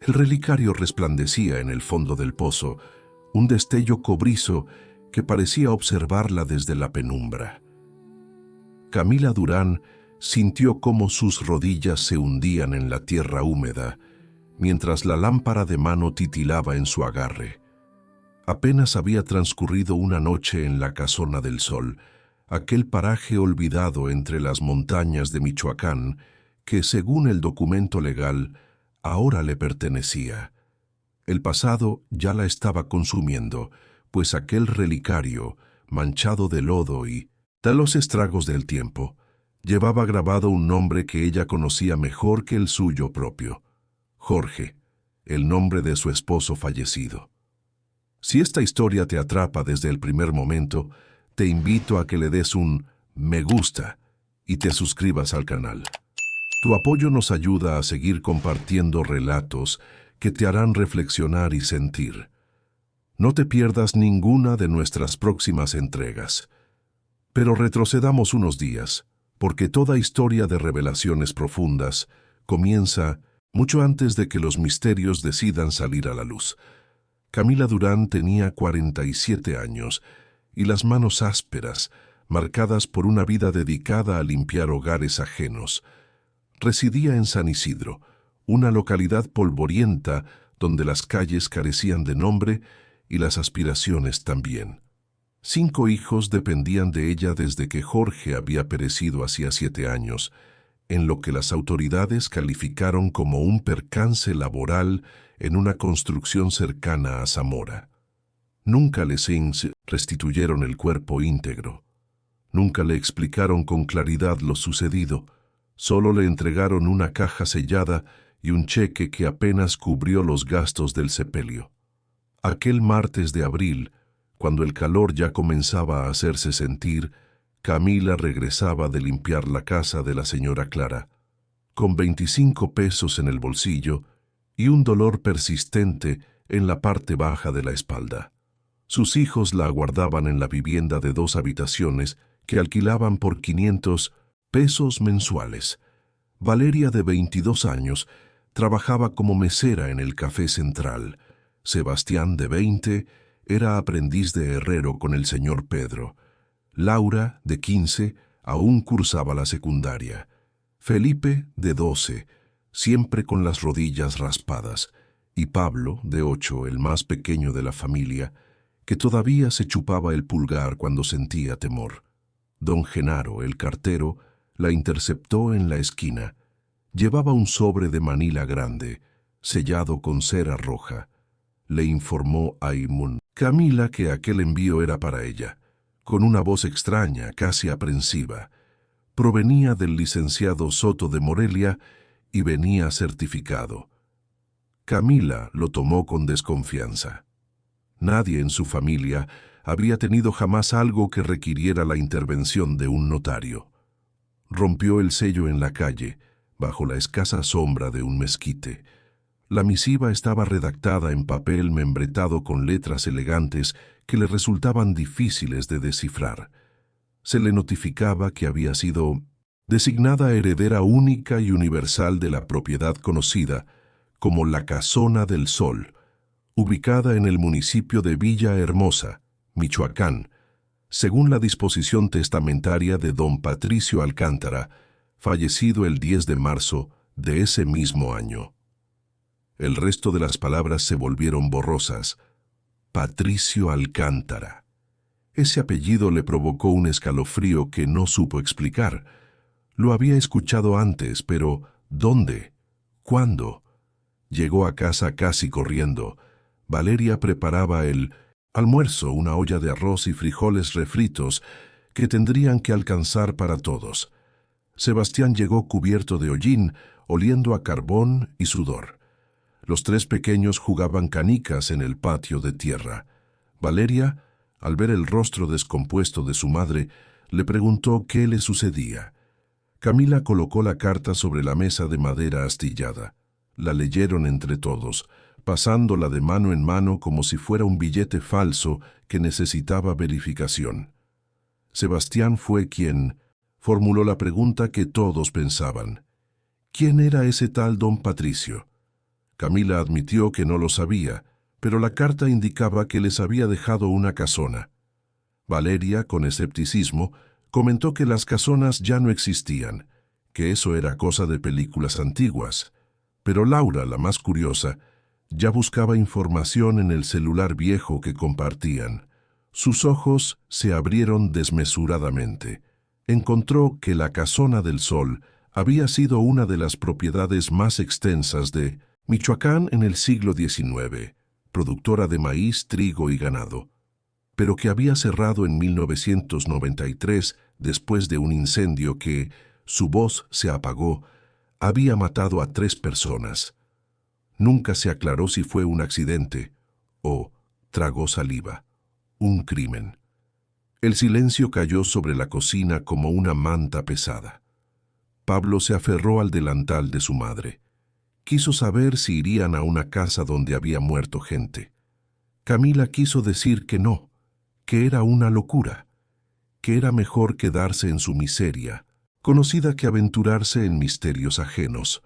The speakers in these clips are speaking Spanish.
El relicario resplandecía en el fondo del pozo, un destello cobrizo que parecía observarla desde la penumbra. Camila Durán sintió cómo sus rodillas se hundían en la tierra húmeda, mientras la lámpara de mano titilaba en su agarre. Apenas había transcurrido una noche en la Casona del Sol, aquel paraje olvidado entre las montañas de Michoacán, que, según el documento legal, ahora le pertenecía. El pasado ya la estaba consumiendo, pues aquel relicario, manchado de lodo y de los estragos del tiempo, llevaba grabado un nombre que ella conocía mejor que el suyo propio: Jorge, el nombre de su esposo fallecido. Si esta historia te atrapa desde el primer momento, te invito a que le des un me gusta y te suscribas al canal. Tu apoyo nos ayuda a seguir compartiendo relatos que te harán reflexionar y sentir. No te pierdas ninguna de nuestras próximas entregas. Pero retrocedamos unos días, porque toda historia de revelaciones profundas comienza mucho antes de que los misterios decidan salir a la luz. Camila Durán tenía 47 años y las manos ásperas, marcadas por una vida dedicada a limpiar hogares ajenos. Residía en San Isidro, una localidad polvorienta donde las calles carecían de nombre y las aspiraciones también. 5 hijos dependían de ella desde que Jorge había perecido hacía 7 años, en lo que las autoridades calificaron como un percance laboral en una construcción cercana a Zamora. Nunca les restituyeron el cuerpo íntegro. Nunca le explicaron con claridad lo sucedido. Solo le entregaron una caja sellada y un cheque que apenas cubrió los gastos del sepelio. Aquel martes de abril, cuando el calor ya comenzaba a hacerse sentir, Camila regresaba de limpiar la casa de la señora Clara, con 25 pesos en el bolsillo y un dolor persistente en la parte baja de la espalda. Sus hijos la aguardaban en la vivienda de 2 habitaciones que alquilaban por 500 pesos mensuales. Valeria, de 22 años, trabajaba como mesera en el Café Central. Sebastián, de 20, era aprendiz de herrero con el señor Pedro. Laura, de 15, aún cursaba la secundaria. Felipe, de 12, siempre con las rodillas raspadas. Y Pablo, de 8, el más pequeño de la familia, que todavía se chupaba el pulgar cuando sentía temor. Don Genaro, el cartero, la interceptó en la esquina. Llevaba un sobre de manila grande, sellado con cera roja. Le informó a Camila que aquel envío era para ella, con una voz extraña, casi aprensiva. Provenía del licenciado Soto de Morelia y venía certificado. Camila lo tomó con desconfianza. Nadie en su familia había tenido jamás algo que requiriera la intervención de un notario. Rompió el sello en la calle, bajo la escasa sombra de un mezquite. La misiva estaba redactada en papel membretado con letras elegantes que le resultaban difíciles de descifrar. Se le notificaba que había sido designada heredera única y universal de la propiedad conocida como la Casona del Sol, ubicada en el municipio de Villahermosa, Michoacán, según la disposición testamentaria de don Patricio Alcántara, fallecido el 10 de marzo de ese mismo año. El resto de las palabras se volvieron borrosas. Patricio Alcántara. Ese apellido le provocó un escalofrío que no supo explicar. Lo había escuchado antes, pero ¿dónde? ¿Cuándo? Llegó a casa casi corriendo. Valeria preparaba el almuerzo, una olla de arroz y frijoles refritos que tendrían que alcanzar para todos. Sebastián llegó cubierto de hollín, oliendo a carbón y sudor. Los 3 pequeños jugaban canicas en el patio de tierra. Valeria, al ver el rostro descompuesto de su madre, le preguntó qué le sucedía. Camila colocó la carta sobre la mesa de madera astillada. La leyeron entre todos, pasándola de mano en mano como si fuera un billete falso que necesitaba verificación. Sebastián fue quien formuló la pregunta que todos pensaban. ¿Quién era ese tal don Patricio? Camila admitió que no lo sabía, pero la carta indicaba que les había dejado una casona. Valeria, con escepticismo, comentó que las casonas ya no existían, que eso era cosa de películas antiguas. Pero Laura, la más curiosa, ya buscaba información en el celular viejo que compartían. Sus ojos se abrieron desmesuradamente. Encontró que la Casona del Sol había sido una de las propiedades más extensas de Michoacán en el siglo XIX, productora de maíz, trigo y ganado, pero que había cerrado en 1993 después de un incendio que, su voz se apagó, había matado a 3 personas. Nunca se aclaró si fue un accidente o, tragó saliva, un crimen. El silencio cayó sobre la cocina como una manta pesada. Pablo se aferró al delantal de su madre. Quiso saber si irían a una casa donde había muerto gente. Camila quiso decir que no, que era una locura, que era mejor quedarse en su miseria, conocida que aventurarse en misterios ajenos.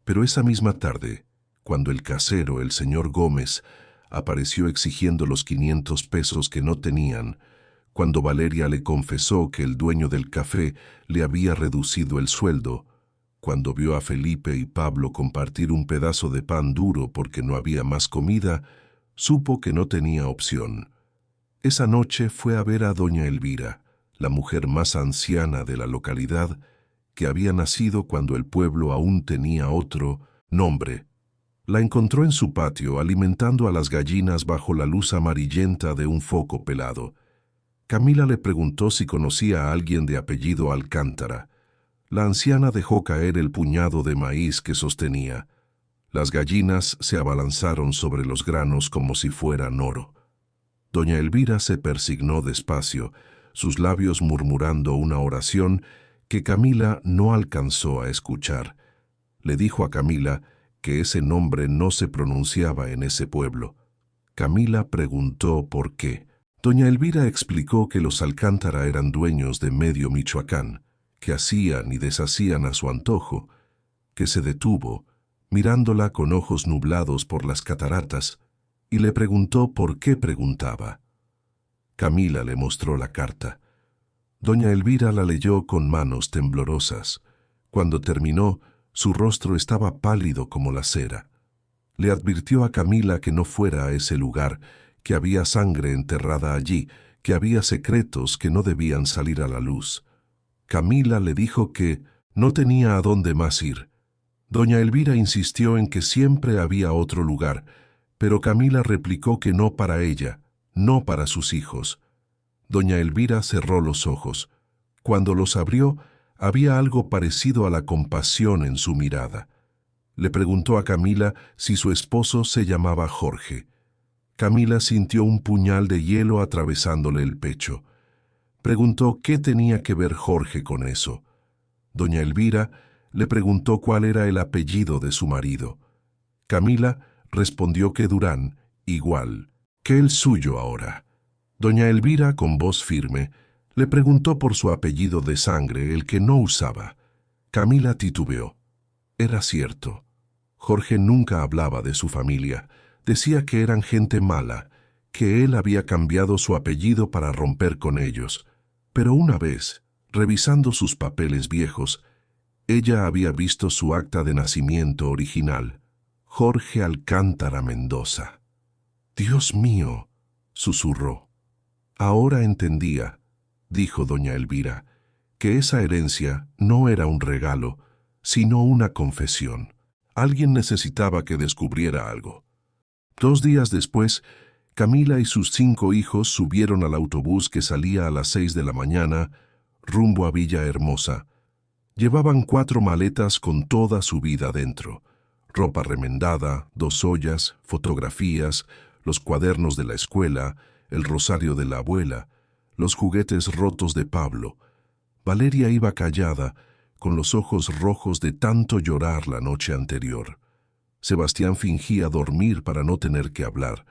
Pero esa misma tarde, cuando el casero, el señor Gómez, apareció exigiendo los 500 pesos que no tenían, cuando Valeria le confesó que el dueño del café le había reducido el sueldo, cuando vio a Felipe y Pablo compartir un pedazo de pan duro porque no había más comida, supo que no tenía opción. Esa noche fue a ver a doña Elvira, la mujer más anciana de la localidad, que había nacido cuando el pueblo aún tenía otro nombre. La encontró en su patio alimentando a las gallinas bajo la luz amarillenta de un foco pelado. Camila le preguntó si conocía a alguien de apellido Alcántara. La anciana dejó caer el puñado de maíz que sostenía. Las gallinas se abalanzaron sobre los granos como si fueran oro. Doña Elvira se persignó despacio, sus labios murmurando una oración que Camila no alcanzó a escuchar. Le dijo a Camila que ese nombre no se pronunciaba en ese pueblo. Camila preguntó por qué. Doña Elvira explicó que los Alcántara eran dueños de medio Michoacán, que hacían y deshacían a su antojo, que se detuvo, mirándola con ojos nublados por las cataratas, y le preguntó por qué preguntaba. Camila le mostró la carta. Doña Elvira la leyó con manos temblorosas. Cuando terminó, su rostro estaba pálido como la cera. Le advirtió a Camila que no fuera a ese lugar, que había sangre enterrada allí, que había secretos que no debían salir a la luz. Camila le dijo que no tenía a dónde más ir. Doña Elvira insistió en que siempre había otro lugar, pero Camila replicó que no para ella, no para sus hijos. Doña Elvira cerró los ojos. Cuando los abrió, había algo parecido a la compasión en su mirada. Le preguntó a Camila si su esposo se llamaba Jorge. Camila sintió un puñal de hielo atravesándole el pecho. Preguntó qué tenía que ver Jorge con eso. Doña Elvira le preguntó cuál era el apellido de su marido. Camila respondió que Durán, igual que el suyo ahora. Doña Elvira, con voz firme, le preguntó por su apellido de sangre, el que no usaba. Camila titubeó. Era cierto. Jorge nunca hablaba de su familia. Decía que eran gente mala, que él había cambiado su apellido para romper con ellos. Pero una vez, revisando sus papeles viejos, ella había visto su acta de nacimiento original. Jorge Alcántara Mendoza. «Dios mío», susurró. Ahora entendía, dijo doña Elvira, que esa herencia no era un regalo, sino una confesión. Alguien necesitaba que descubriera algo. 2 días después, Camila y sus 5 hijos subieron al autobús que salía a las 6 de la mañana, rumbo a Villahermosa. Llevaban 4 maletas con toda su vida dentro. Ropa remendada, 2 ollas, fotografías, los cuadernos de la escuela, el rosario de la abuela, los juguetes rotos de Pablo. Valeria iba callada, con los ojos rojos de tanto llorar la noche anterior. Sebastián fingía dormir para no tener que hablar.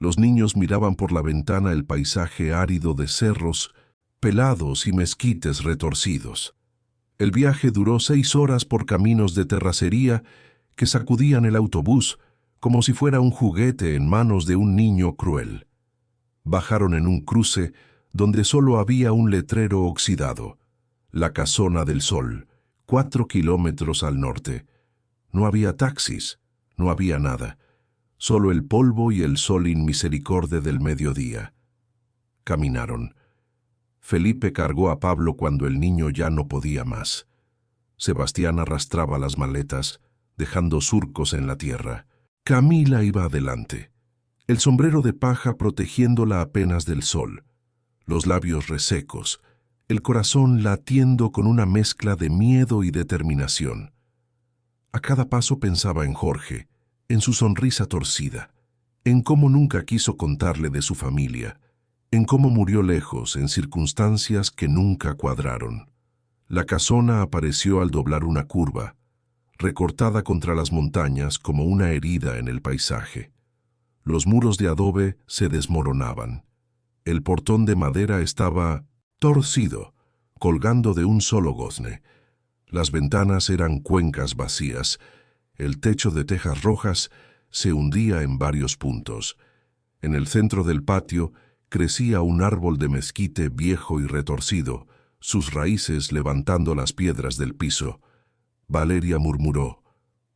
Los niños miraban por la ventana el paisaje árido de cerros, pelados y mezquites retorcidos. El viaje duró 6 horas por caminos de terracería que sacudían el autobús como si fuera un juguete en manos de un niño cruel. Bajaron en un cruce donde solo había un letrero oxidado: La Casona del Sol, 4 kilómetros al norte. No había taxis, no había nada, solo el polvo y el sol inmisericorde del mediodía. Caminaron. Felipe cargó a Pablo cuando el niño ya no podía más. Sebastián arrastraba las maletas, dejando surcos en la tierra. Camila iba adelante, el sombrero de paja protegiéndola apenas del sol, los labios resecos, el corazón latiendo con una mezcla de miedo y determinación. A cada paso pensaba en Jorge, en su sonrisa torcida, en cómo nunca quiso contarle de su familia, en cómo murió lejos en circunstancias que nunca cuadraron. La casona apareció al doblar una curva, recortada contra las montañas como una herida en el paisaje. Los muros de adobe se desmoronaban. El portón de madera estaba torcido, colgando de un solo gozne. Las ventanas eran cuencas vacías. El techo de tejas rojas se hundía en varios puntos. En el centro del patio crecía un árbol de mezquite viejo y retorcido, sus raíces levantando las piedras del piso. Valeria murmuró: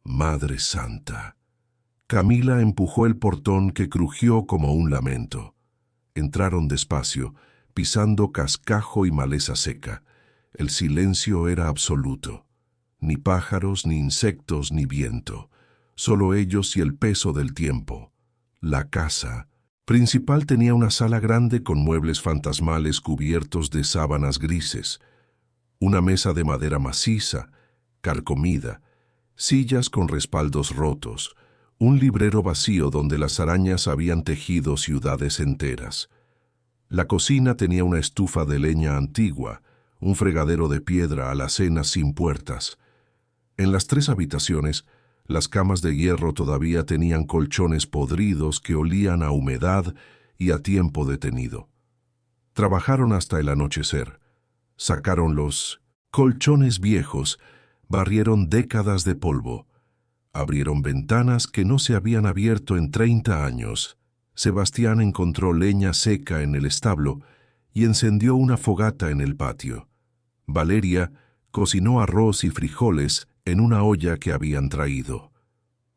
«Madre Santa». Camila empujó el portón que crujió como un lamento. Entraron despacio, pisando cascajo y maleza seca. El silencio era absoluto. Ni pájaros, ni insectos, ni viento. Solo ellos y el peso del tiempo. La casa principal tenía una sala grande con muebles fantasmales cubiertos de sábanas grises, una mesa de madera maciza, carcomida, sillas con respaldos rotos, un librero vacío donde las arañas habían tejido ciudades enteras. La cocina tenía una estufa de leña antigua, un fregadero de piedra alacena sin puertas. En las 3 habitaciones, las camas de hierro todavía tenían colchones podridos que olían a humedad y a tiempo detenido. Trabajaron hasta el anochecer. Sacaron los colchones viejos, barrieron décadas de polvo, abrieron ventanas que no se habían abierto en 30 años. Sebastián encontró leña seca en el establo y encendió una fogata en el patio. Valeria cocinó arroz y frijoles en una olla que habían traído.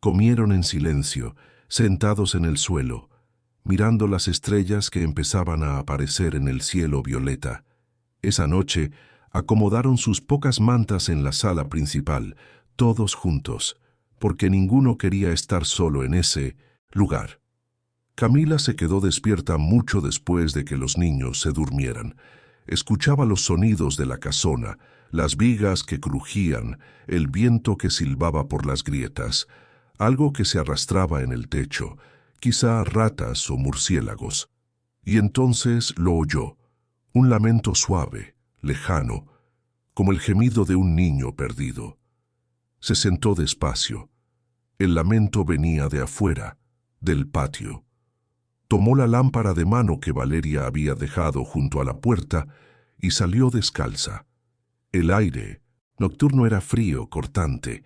Comieron en silencio, sentados en el suelo, mirando las estrellas que empezaban a aparecer en el cielo violeta. Esa noche acomodaron sus pocas mantas en la sala principal, todos juntos, porque ninguno quería estar solo en ese lugar. Camila se quedó despierta mucho después de que los niños se durmieran. Escuchaba los sonidos de la casona, las vigas que crujían, el viento que silbaba por las grietas, algo que se arrastraba en el techo, quizá ratas o murciélagos. Y entonces lo oyó, un lamento suave, lejano, como el gemido de un niño perdido. Se sentó despacio. El lamento venía de afuera, del patio. Tomó la lámpara de mano que Valeria había dejado junto a la puerta y salió descalza. El aire nocturno era frío, cortante.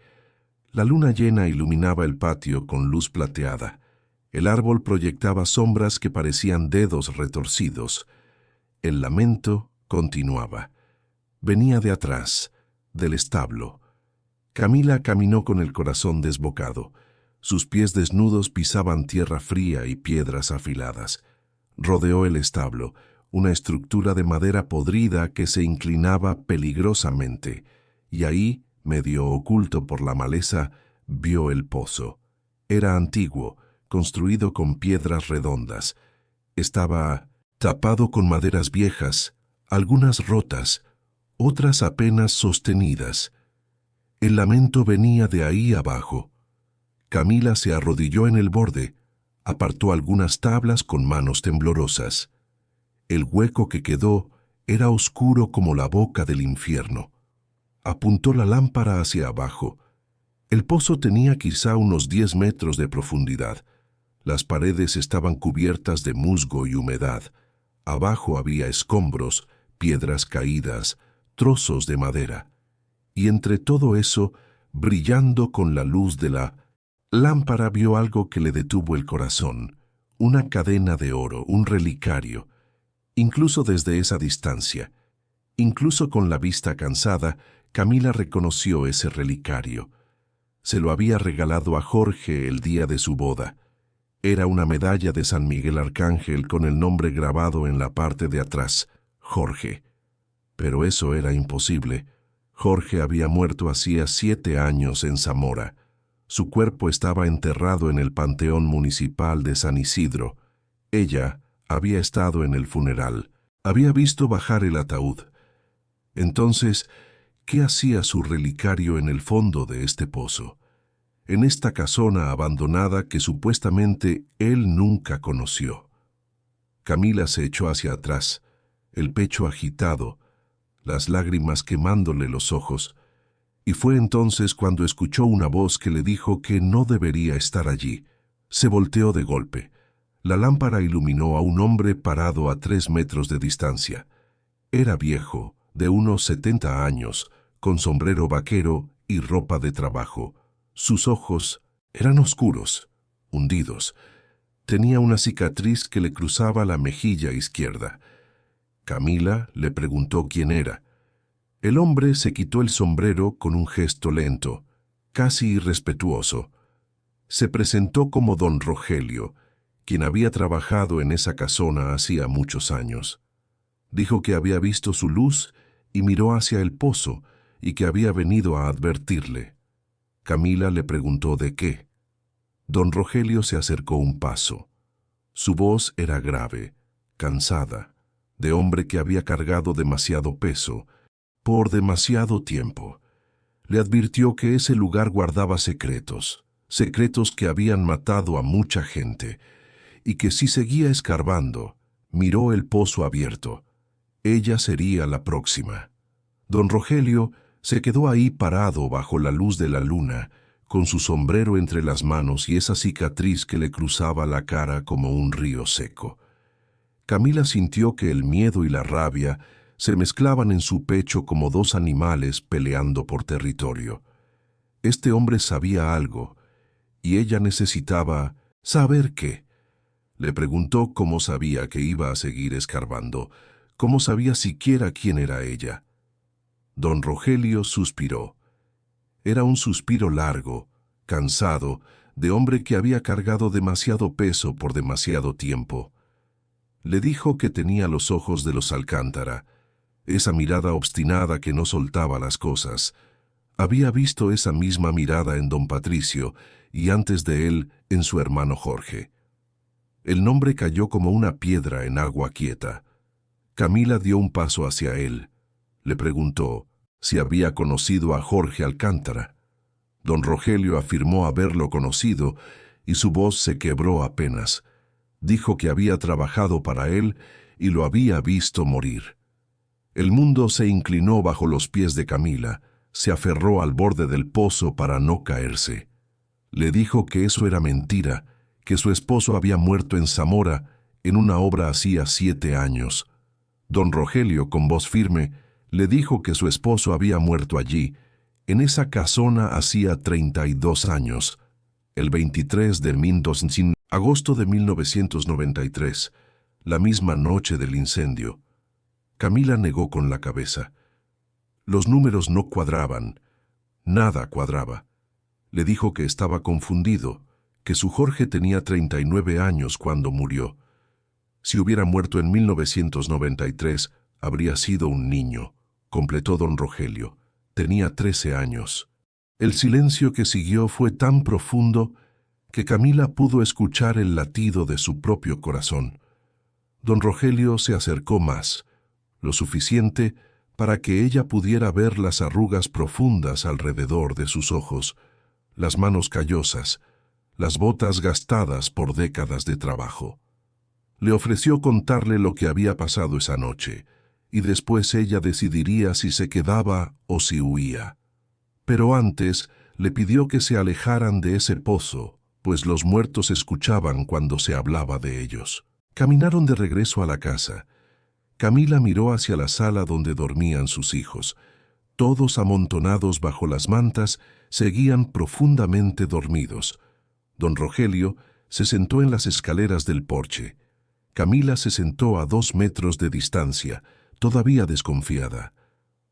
La luna llena iluminaba el patio con luz plateada. El árbol proyectaba sombras que parecían dedos retorcidos. El lamento continuaba. Venía de atrás, del establo. Camila caminó con el corazón desbocado. Sus pies desnudos pisaban tierra fría y piedras afiladas. Rodeó el establo, una estructura de madera podrida que se inclinaba peligrosamente, y ahí, medio oculto por la maleza, vio el pozo. Era antiguo, construido con piedras redondas. Estaba tapado con maderas viejas, algunas rotas, otras apenas sostenidas. El lamento venía de ahí abajo. Camila se arrodilló en el borde, apartó algunas tablas con manos temblorosas. El hueco que quedó era oscuro como la boca del infierno. Apuntó la lámpara hacia abajo. El pozo tenía quizá unos 10 metros de profundidad. Las paredes estaban cubiertas de musgo y humedad. Abajo había escombros, piedras caídas, trozos de madera. Y entre todo eso, brillando con la luz de la lámpara, vio algo que le detuvo el corazón, una cadena de oro, un relicario. Incluso desde esa distancia, incluso con la vista cansada, Camila reconoció ese relicario. Se lo había regalado a Jorge el día de su boda. Era una medalla de San Miguel Arcángel con el nombre grabado en la parte de atrás, Jorge. Pero eso era imposible. Jorge había muerto hacía 7 años en Zamora. Su cuerpo estaba enterrado en el Panteón Municipal de San Isidro. Ella había estado en el funeral. Había visto bajar el ataúd. Entonces, ¿qué hacía su relicario en el fondo de este pozo? En esta casona abandonada que supuestamente él nunca conoció. Camila se echó hacia atrás, el pecho agitado, las lágrimas quemándole los ojos, y fue entonces cuando escuchó una voz que le dijo que no debería estar allí. Se volteó de golpe. La lámpara iluminó a un hombre parado a 3 metros de distancia. Era viejo, de unos 70 años, con sombrero vaquero y ropa de trabajo. Sus ojos eran oscuros, hundidos. Tenía una cicatriz que le cruzaba la mejilla izquierda. Camila le preguntó quién era. El hombre se quitó el sombrero con un gesto lento, casi irrespetuoso. Se presentó como don Rogelio, quien había trabajado en esa casona hacía muchos años. Dijo que había visto su luz y miró hacia el pozo y que había venido a advertirle. Camila le preguntó de qué. Don Rogelio se acercó un paso. Su voz era grave, cansada, de hombre que había cargado demasiado peso, por demasiado tiempo. Le advirtió que ese lugar guardaba secretos, secretos que habían matado a mucha gente, y que si seguía escarbando, miró el pozo abierto. Ella sería la próxima. Don Rogelio se quedó ahí parado bajo la luz de la luna, con su sombrero entre las manos y esa cicatriz que le cruzaba la cara como un río seco. Camila sintió que el miedo y la rabia se mezclaban en su pecho como dos animales peleando por territorio. Este hombre sabía algo, y ella necesitaba saber qué. Le preguntó cómo sabía que iba a seguir escarbando, cómo sabía siquiera quién era ella. Don Rogelio suspiró. Era un suspiro largo, cansado, de hombre que había cargado demasiado peso por demasiado tiempo. Le dijo que tenía los ojos de los Alcántara, esa mirada obstinada que no soltaba las cosas. Había visto esa misma mirada en don Patricio y antes de él en su hermano Jorge. El nombre cayó como una piedra en agua quieta. Camila dio un paso hacia él. Le preguntó si había conocido a Jorge Alcántara. Don Rogelio afirmó haberlo conocido y su voz se quebró apenas. Dijo que había trabajado para él y lo había visto morir. El mundo se inclinó bajo los pies de Camila, se aferró al borde del pozo para no caerse. Le dijo que eso era mentira, que su esposo había muerto en Zamora en una obra hacía 7 años. Don Rogelio, con voz firme, le dijo que su esposo había muerto allí, en esa casona hacía 32 años, el 23 de agosto de 1993, la misma noche del incendio. Camila negó con la cabeza. Los números no cuadraban, nada cuadraba. Le dijo que estaba confundido, que su Jorge tenía 39 años cuando murió. Si hubiera muerto en 1993, habría sido un niño, completó don Rogelio. Tenía 13 años. El silencio que siguió fue tan profundo que Camila pudo escuchar el latido de su propio corazón. Don Rogelio se acercó más, lo suficiente para que ella pudiera ver las arrugas profundas alrededor de sus ojos, las manos callosas, las botas gastadas por décadas de trabajo. Le ofreció contarle lo que había pasado esa noche, y después ella decidiría si se quedaba o si huía. Pero antes le pidió que se alejaran de ese pozo, pues los muertos escuchaban cuando se hablaba de ellos. Caminaron de regreso a la casa. Camila miró hacia la sala donde dormían sus hijos. Todos amontonados bajo las mantas, seguían profundamente dormidos. Don Rogelio se sentó en las escaleras del porche. Camila se sentó a 2 metros de distancia, todavía desconfiada.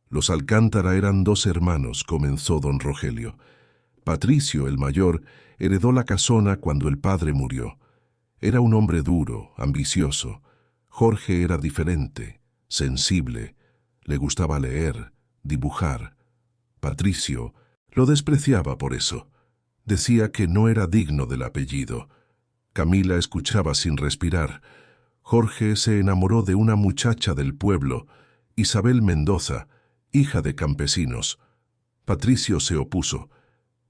Los Alcántara eran 2 hermanos, comenzó don Rogelio. Patricio, el mayor, heredó la casona cuando el padre murió. Era un hombre duro, ambicioso. Jorge era diferente, sensible. Le gustaba leer, dibujar. Patricio lo despreciaba por eso. Decía que no era digno del apellido. Camila escuchaba sin respirar. Jorge se enamoró de una muchacha del pueblo, Isabel Mendoza, hija de campesinos. Patricio se opuso.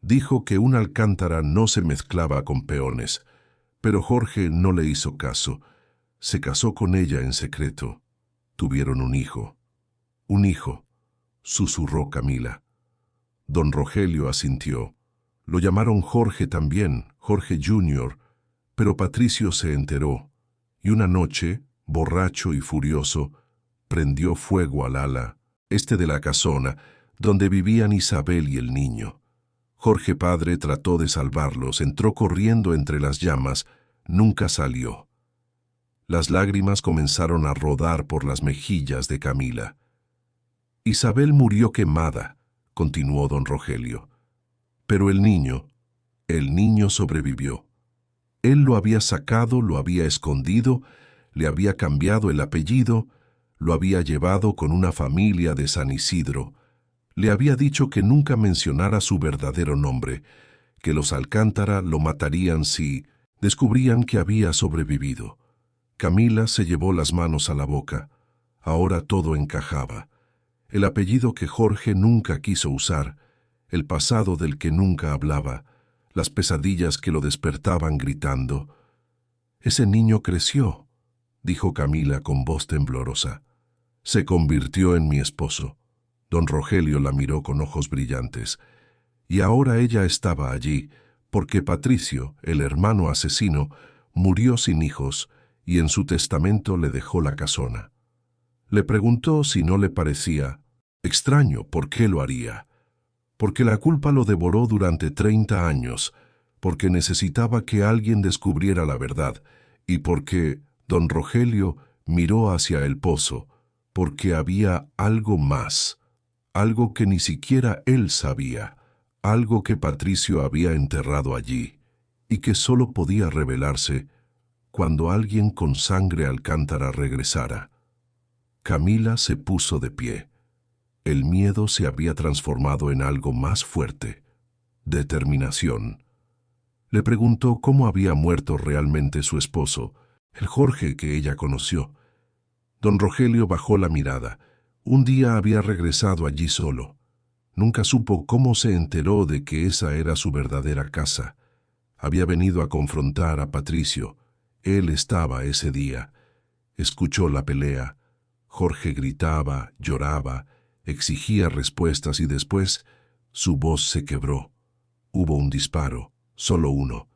Dijo que un Alcántara no se mezclaba con peones, pero Jorge no le hizo caso. Se casó con ella en secreto. Tuvieron un hijo. Un hijo, susurró Camila. Don Rogelio asintió. Lo llamaron Jorge también, Jorge Junior, pero Patricio se enteró, y una noche, borracho y furioso, prendió fuego al ala, de la casona, donde vivían Isabel y el niño. Jorge padre trató de salvarlos, entró corriendo entre las llamas, nunca salió. Las lágrimas comenzaron a rodar por las mejillas de Camila. Isabel murió quemada, continuó don Rogelio. Pero el niño sobrevivió. Él lo había sacado, lo había escondido, le había cambiado el apellido, lo había llevado con una familia de San Isidro. Le había dicho que nunca mencionara su verdadero nombre, que los Alcántara lo matarían si descubrían que había sobrevivido. Camila se llevó las manos a la boca. Ahora todo encajaba. El apellido que Jorge nunca quiso usar, el pasado del que nunca hablaba, las pesadillas que lo despertaban gritando. «Ese niño creció», dijo Camila con voz temblorosa. «Se convirtió en mi esposo». Don Rogelio la miró con ojos brillantes. Y ahora ella estaba allí, porque Patricio, el hermano asesino, murió sin hijos y en su testamento le dejó la casona. Le preguntó si no le parecía extraño por qué lo haría. Porque la culpa lo devoró durante 30 años, porque necesitaba que alguien descubriera la verdad, y porque don Rogelio miró hacia el pozo, porque había algo más, algo que ni siquiera él sabía, algo que Patricio había enterrado allí, y que solo podía revelarse cuando alguien con sangre Alcántara regresara. Camila se puso de pie. El miedo se había transformado en algo más fuerte, determinación. Le preguntó cómo había muerto realmente su esposo, el Jorge que ella conoció. Don Rogelio bajó la mirada. Un día había regresado allí solo. Nunca supo cómo se enteró de que esa era su verdadera casa. Había venido a confrontar a Patricio. Él estaba ese día. Escuchó la pelea. Jorge gritaba, lloraba, exigía respuestas y después su voz se quebró. Hubo un disparo, solo uno.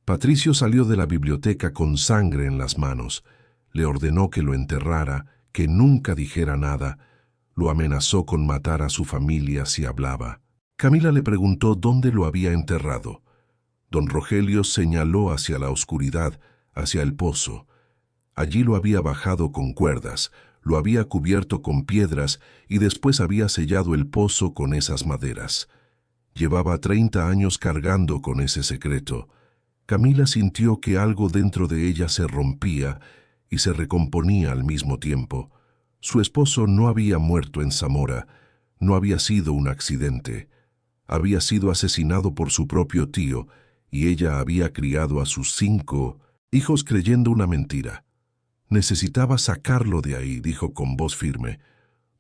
Patricio salió de la biblioteca con sangre en las manos. Le ordenó que lo enterrara, que nunca dijera nada. Lo amenazó con matar a su familia si hablaba. Camila le preguntó dónde lo había enterrado. Don Rogelio señaló hacia la oscuridad, hacia el pozo. Allí lo había bajado con cuerdas, lo había cubierto con piedras y después había sellado el pozo con esas maderas. Llevaba 30 años cargando con ese secreto. Camila sintió que algo dentro de ella se rompía y se recomponía al mismo tiempo. Su esposo no había muerto en Zamora, no había sido un accidente. Había sido asesinado por su propio tío y ella había criado a sus 5 hijos creyendo una mentira. Necesitaba sacarlo de ahí, dijo con voz firme.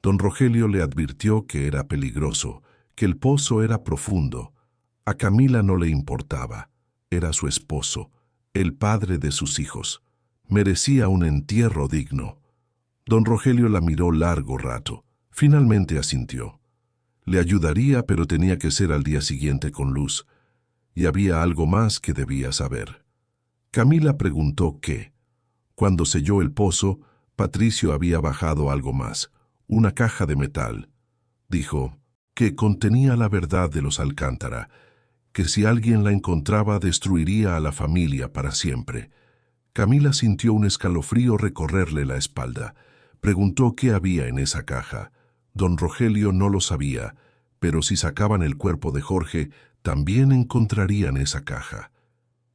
Don Rogelio le advirtió que era peligroso, que el pozo era profundo. A Camila no le importaba. Era su esposo, el padre de sus hijos. Merecía un entierro digno. Don Rogelio la miró largo rato. Finalmente asintió. Le ayudaría, pero tenía que ser al día siguiente con luz. Y había algo más que debía saber. Camila preguntó qué. Cuando selló el pozo, Patricio había bajado algo más, una caja de metal. dijo, que contenía la verdad de los Alcántara, que si alguien la encontraba destruiría a la familia para siempre. Camila sintió un escalofrío recorrerle la espalda. Preguntó qué había en esa caja. Don Rogelio no lo sabía, pero si sacaban el cuerpo de Jorge, también encontrarían esa caja.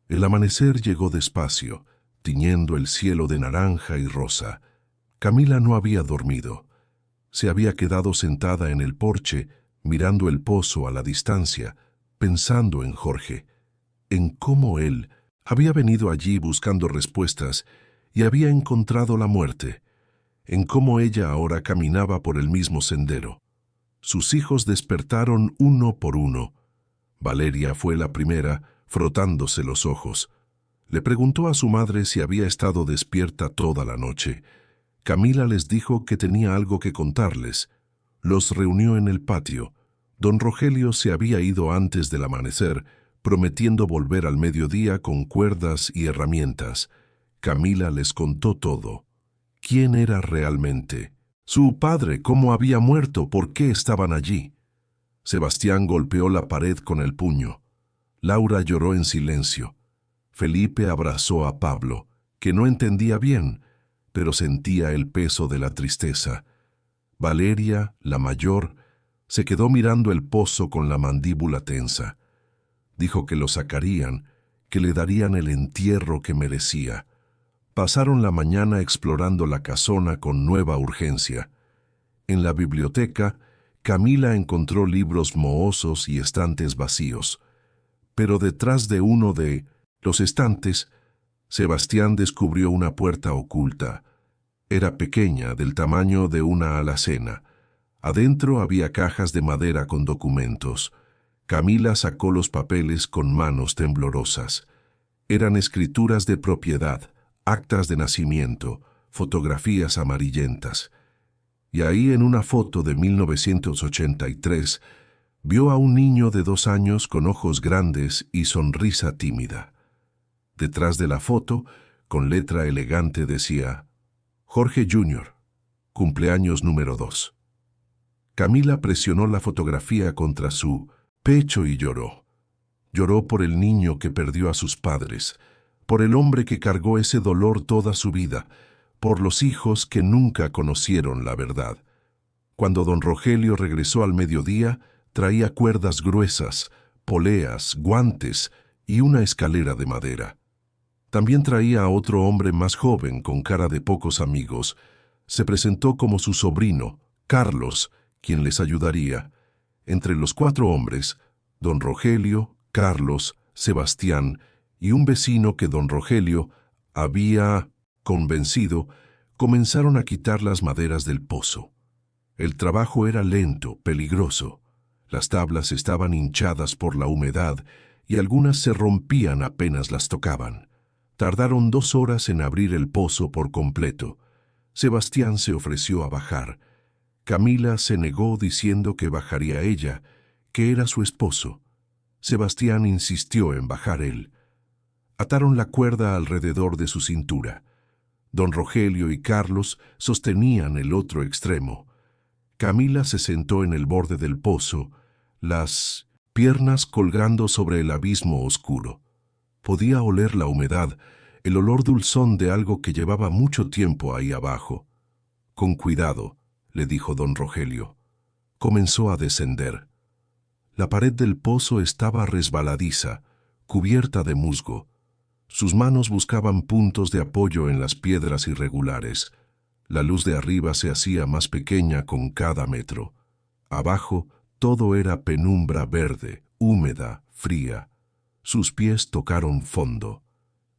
El amanecer llegó despacio, tiñendo el cielo de naranja y rosa. Camila no había dormido. Se había quedado sentada en el porche, mirando el pozo a la distancia, pensando en Jorge, en cómo él había venido allí buscando respuestas y había encontrado la muerte, en cómo ella ahora caminaba por el mismo sendero. Sus hijos despertaron uno por uno. Valeria fue la primera, frotándose los ojos. Le preguntó a su madre si había estado despierta toda la noche. Camila les dijo que tenía algo que contarles. Los reunió en el patio. Don Rogelio se había ido antes del amanecer, prometiendo volver al mediodía con cuerdas y herramientas. Camila les contó todo. ¿Quién era realmente? Su padre, cómo había muerto, por qué estaban allí. Sebastián golpeó la pared con el puño. Laura lloró en silencio. Felipe abrazó a Pablo, que no entendía bien, pero sentía el peso de la tristeza. Valeria, la mayor, se quedó mirando el pozo con la mandíbula tensa. Dijo que lo sacarían, que le darían el entierro que merecía. Pasaron la mañana explorando la casona con nueva urgencia. En la biblioteca, Camila encontró libros mohosos y estantes vacíos. Pero detrás de uno de los estantes, Sebastián descubrió una puerta oculta. Era pequeña, del tamaño de una alacena. Adentro había cajas de madera con documentos. Camila sacó los papeles con manos temblorosas. Eran escrituras de propiedad, actas de nacimiento, fotografías amarillentas. Y ahí, en una foto de 1983, vio a un niño de 2 años con ojos grandes y sonrisa tímida. Detrás de la foto, con letra elegante, decía: Jorge Jr., cumpleaños número 2. Camila presionó la fotografía contra su pecho y lloró. Lloró por el niño que perdió a sus padres, por el hombre que cargó ese dolor toda su vida, por los hijos que nunca conocieron la verdad. Cuando don Rogelio regresó al mediodía, traía cuerdas gruesas, poleas, guantes y una escalera de madera. También traía a otro hombre más joven, con cara de pocos amigos. Se presentó como su sobrino, Carlos, quien les ayudaría. Entre los 4 hombres, don Rogelio, Carlos, Sebastián y un vecino que don Rogelio había convencido, comenzaron a quitar las maderas del pozo. El trabajo era lento, peligroso. Las tablas estaban hinchadas por la humedad y algunas se rompían apenas las tocaban. Tardaron 2 horas en abrir el pozo por completo. Sebastián se ofreció a bajar. Camila se negó diciendo que bajaría ella, que era su esposo. Sebastián insistió en bajar él. Ataron la cuerda alrededor de su cintura. Don Rogelio y Carlos sostenían el otro extremo. Camila se sentó en el borde del pozo, las piernas colgando sobre el abismo oscuro. Podía oler la humedad, el olor dulzón de algo que llevaba mucho tiempo ahí abajo. Con cuidado, le dijo don Rogelio. Comenzó a descender. La pared del pozo estaba resbaladiza, cubierta de musgo. Sus manos buscaban puntos de apoyo en las piedras irregulares. La luz de arriba se hacía más pequeña con cada metro. Abajo todo era penumbra verde, húmeda, fría. Sus pies tocaron fondo.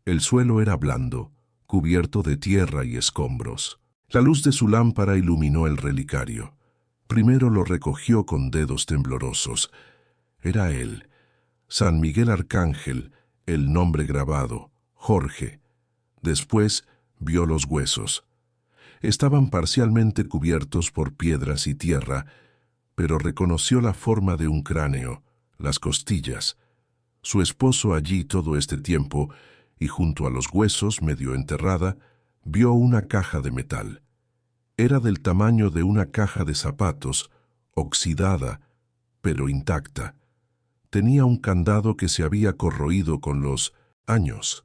El suelo era blando, cubierto de tierra y escombros. La luz de su lámpara iluminó el relicario. Primero lo recogió con dedos temblorosos. Era él, San Miguel Arcángel, el nombre grabado, Jorge. Después vio los huesos. Estaban parcialmente cubiertos por piedras y tierra, pero reconoció la forma de un cráneo, las costillas. Su esposo allí todo este tiempo, y junto a los huesos, medio enterrada, vio una caja de metal. Era del tamaño de una caja de zapatos oxidada, pero intacta. Tenía un candado que se había corroído con los años.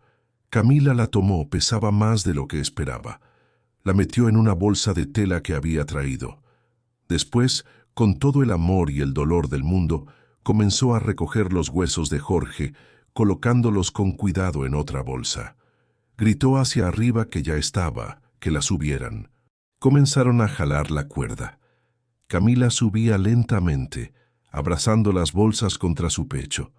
Camila la tomó, pesaba más de lo que esperaba. La metió en una bolsa de tela que había traído. Después, con todo el amor y el dolor del mundo, comenzó a recoger los huesos de Jorge, colocándolos con cuidado en otra bolsa. Gritó hacia arriba que ya estaba, que la subieran. Comenzaron a jalar la cuerda. Camila subía lentamente, abrazando las bolsas contra su pecho.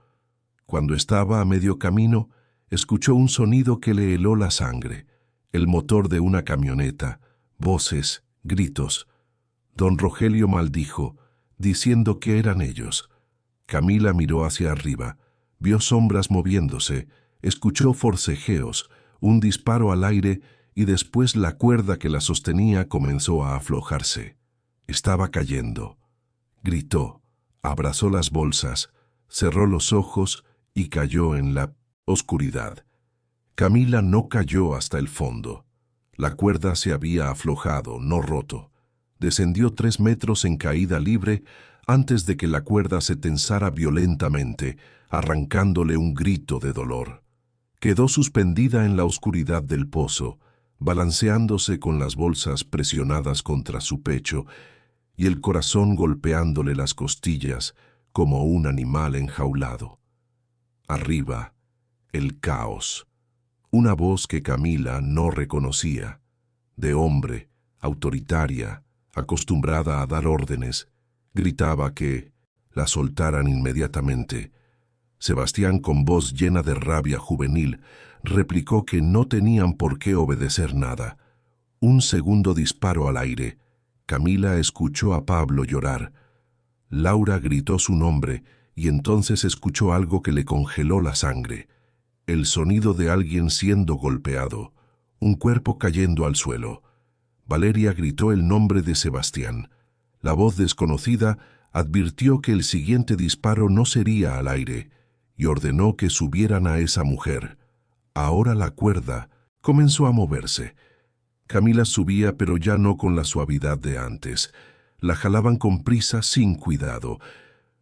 Cuando estaba a medio camino, escuchó un sonido que le heló la sangre, el motor de una camioneta, voces, gritos. Don Rogelio maldijo, diciendo que eran ellos. Camila miró hacia arriba, vio sombras moviéndose, escuchó forcejeos, un disparo al aire y después la cuerda que la sostenía comenzó a aflojarse. Estaba cayendo. Gritó, abrazó las bolsas, cerró los ojos y cayó en la oscuridad. Camila no cayó hasta el fondo. La cuerda se había aflojado, no roto. Descendió 3 metros en caída libre antes de que la cuerda se tensara violentamente, arrancándole un grito de dolor. Quedó suspendida en la oscuridad del pozo, balanceándose con las bolsas presionadas contra su pecho y el corazón golpeándole las costillas como un animal enjaulado. Arriba, el caos. Una voz que Camila no reconocía, de hombre, autoritaria, acostumbrada a dar órdenes, gritaba que la soltaran inmediatamente. Sebastián, con voz llena de rabia juvenil, replicó que no tenían por qué obedecer nada. Un segundo disparo al aire. Camila escuchó a Pablo llorar. Laura gritó su nombre y entonces escuchó algo que le congeló la sangre. El sonido de alguien siendo golpeado, un cuerpo cayendo al suelo. Valeria gritó el nombre de Sebastián. La voz desconocida advirtió que el siguiente disparo no sería al aire y ordenó que subieran a esa mujer. Ahora la cuerda comenzó a moverse. Camila subía, pero ya no con la suavidad de antes. La jalaban con prisa, sin cuidado.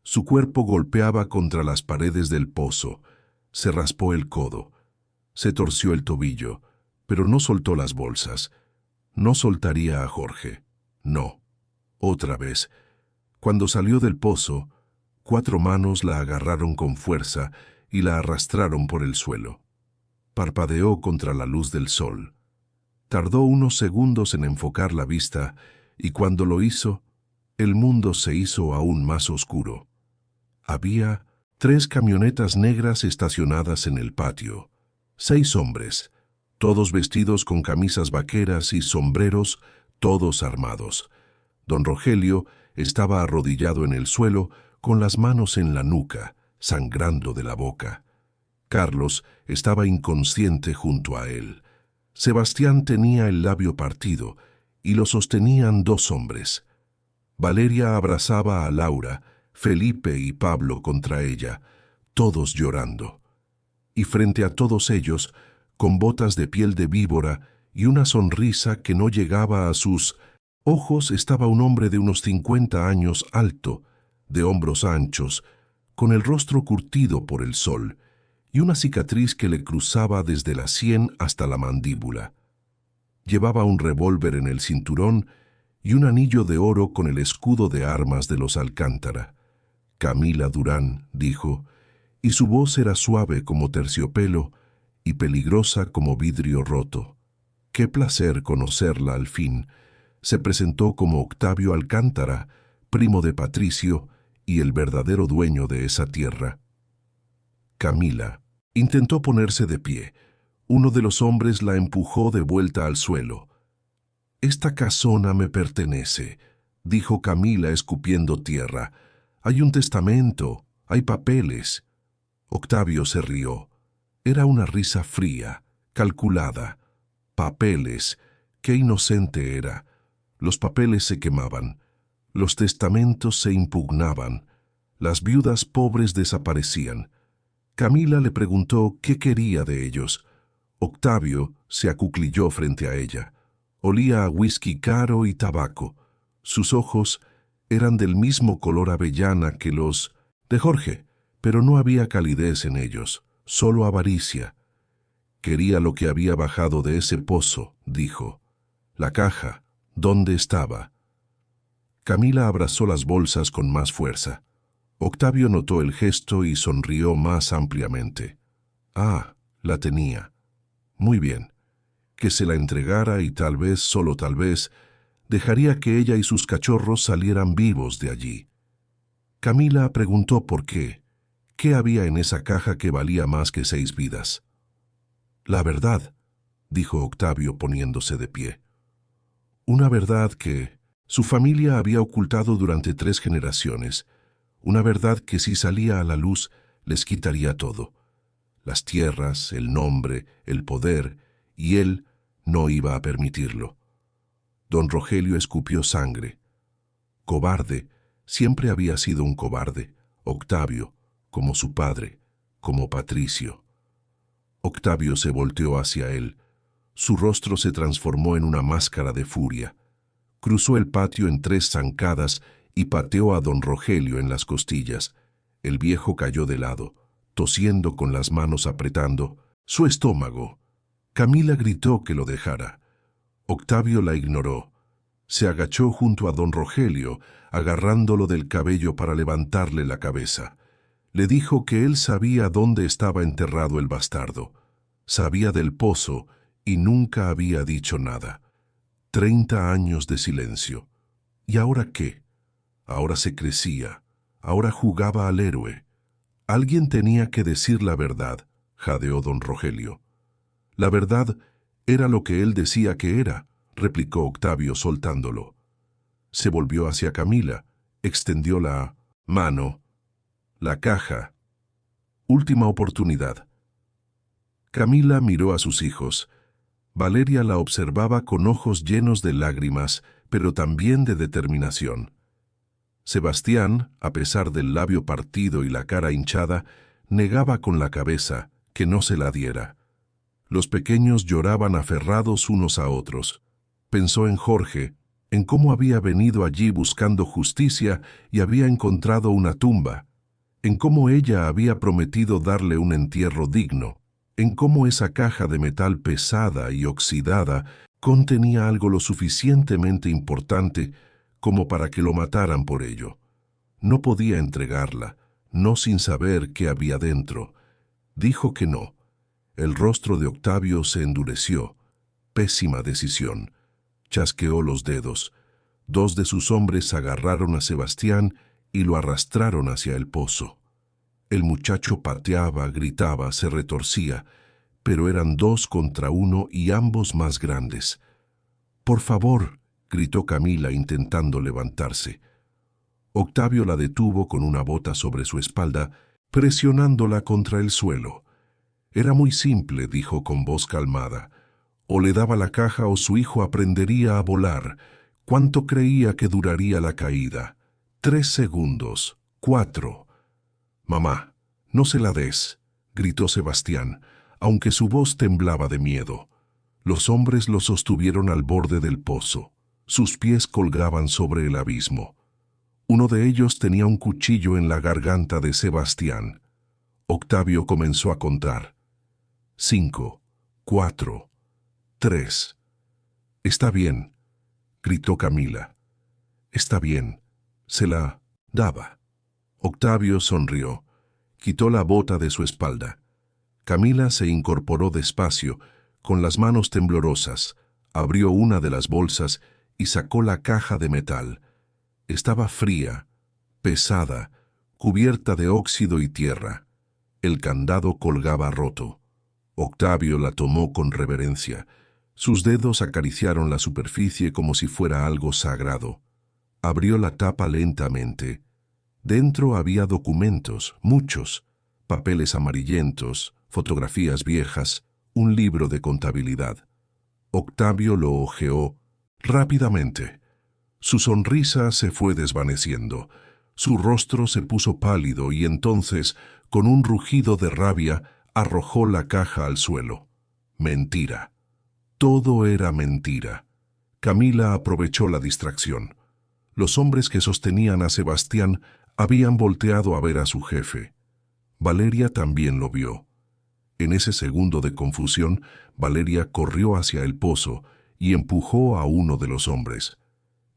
Su cuerpo golpeaba contra las paredes del pozo. Se raspó el codo. Se torció el tobillo, pero no soltó las bolsas. No soltaría a Jorge. No. Otra vez. Cuando salió del pozo, 4 manos la agarraron con fuerza y la arrastraron por el suelo. Parpadeó contra la luz del sol. Tardó unos segundos en enfocar la vista y cuando lo hizo, el mundo se hizo aún más oscuro. Había 3 camionetas negras estacionadas en el patio. 6 hombres, todos vestidos con camisas vaqueras y sombreros, todos armados. Don Rogelio estaba arrodillado en el suelo con las manos en la nuca, sangrando de la boca. Carlos estaba inconsciente junto a él. Sebastián tenía el labio partido y lo sostenían 2 hombres. Valeria abrazaba a Laura, Felipe y Pablo contra ella, todos llorando. Y frente a todos ellos, con botas de piel de víbora y una sonrisa que no llegaba a sus ojos, estaba un hombre de unos 50 años, alto, de hombros anchos, con el rostro curtido por el sol, y una cicatriz que le cruzaba desde la sien hasta la mandíbula. Llevaba un revólver en el cinturón y un anillo de oro con el escudo de armas de los Alcántara. Camila Durán, dijo, y su voz era suave como terciopelo y peligrosa como vidrio roto. Qué placer conocerla al fin. Se presentó como Octavio Alcántara, primo de Patricio y el verdadero dueño de esa tierra. Camila intentó ponerse de pie. Uno de los hombres la empujó de vuelta al suelo. «Esta casona me pertenece», dijo Camila escupiendo tierra. «Hay un testamento, hay papeles». Octavio se rió. Era una risa fría, calculada. Papeles. Qué inocente era. Los papeles se quemaban. Los testamentos se impugnaban. Las viudas pobres desaparecían. Camila le preguntó qué quería de ellos. Octavio se acuclilló frente a ella. Olía a whisky caro y tabaco. Sus ojos Eran del mismo color avellana que los de Jorge, pero no había calidez en ellos, solo avaricia. Quería lo que había bajado de ese pozo, dijo. La caja, ¿dónde estaba? Camila abrazó las bolsas con más fuerza. Octavio notó el gesto y sonrió más ampliamente. Ah, la tenía. Muy bien. Que se la entregara y tal vez, solo tal vez, dejaría que ella y sus cachorros salieran vivos de allí. Camila preguntó por qué. ¿Qué había en esa caja que valía más que 6 vidas? La verdad, dijo Octavio poniéndose de pie. Una verdad que su familia había ocultado durante 3 generaciones. Una verdad que si salía a la luz les quitaría todo. Las tierras, el nombre, el poder, y él no iba a permitirlo. Don Rogelio escupió sangre. Cobarde, siempre había sido un cobarde. Octavio, como su padre, como Patricio. Octavio se volteó hacia él. Su rostro se transformó en una máscara de furia. Cruzó el patio en 3 zancadas y pateó a don Rogelio en las costillas. El viejo cayó de lado, tosiendo con las manos apretando su estómago. Camila gritó que lo dejara. Octavio la ignoró. Se agachó junto a don Rogelio, agarrándolo del cabello para levantarle la cabeza. Le dijo que él sabía dónde estaba enterrado el bastardo. Sabía del pozo y nunca había dicho nada. 30 años de silencio. ¿Y ahora qué? Ahora se crecía. Ahora jugaba al héroe. Alguien tenía que decir la verdad, jadeó don Rogelio. La verdad era lo que él decía que era, replicó Octavio soltándolo. Se volvió hacia Camila, extendió la mano. La caja. Última oportunidad. Camila miró a sus hijos. Valeria la observaba con ojos llenos de lágrimas, pero también de determinación. Sebastián, a pesar del labio partido y la cara hinchada, negaba con la cabeza que no se la diera. Los pequeños lloraban aferrados unos a otros. Pensó en Jorge, en cómo había venido allí buscando justicia y había encontrado una tumba, en cómo ella había prometido darle un entierro digno, en cómo esa caja de metal pesada y oxidada contenía algo lo suficientemente importante como para que lo mataran por ello. No podía entregarla, no sin saber qué había dentro. Dijo que no. El rostro de Octavio se endureció. Pésima decisión. Chasqueó los dedos. 2 de sus hombres agarraron a Sebastián y lo arrastraron hacia el pozo. El muchacho pateaba, gritaba, se retorcía, pero eran 2 contra 1 y ambos más grandes. «Por favor», gritó Camila intentando levantarse. Octavio la detuvo con una bota sobre su espalda, presionándola contra el suelo. Era muy simple, dijo con voz calmada. O le daba la caja o su hijo aprendería a volar. ¿Cuánto creía que duraría la caída? 3 segundos. 4. «Mamá, no se la des», gritó Sebastián, aunque su voz temblaba de miedo. Los hombres lo sostuvieron al borde del pozo. Sus pies colgaban sobre el abismo. Uno de ellos tenía un cuchillo en la garganta de Sebastián. Octavio comenzó a contar. 5, 4, 3. «Está bien», gritó Camila. «Está bien». Se la daba. Octavio sonrió. Quitó la bota de su espalda. Camila se incorporó despacio, con las manos temblorosas, abrió una de las bolsas y sacó la caja de metal. Estaba fría, pesada, cubierta de óxido y tierra. El candado colgaba roto. Octavio la tomó con reverencia. Sus dedos acariciaron la superficie como si fuera algo sagrado. Abrió la tapa lentamente. Dentro había documentos, muchos, papeles amarillentos, fotografías viejas, un libro de contabilidad. Octavio lo hojeó rápidamente. Su sonrisa se fue desvaneciendo. Su rostro se puso pálido y entonces, con un rugido de rabia, arrojó la caja al suelo. Mentira. Todo era mentira. Camila aprovechó la distracción. Los hombres que sostenían a Sebastián habían volteado a ver a su jefe. Valeria también lo vio. En ese segundo de confusión, Valeria corrió hacia el pozo y empujó a uno de los hombres.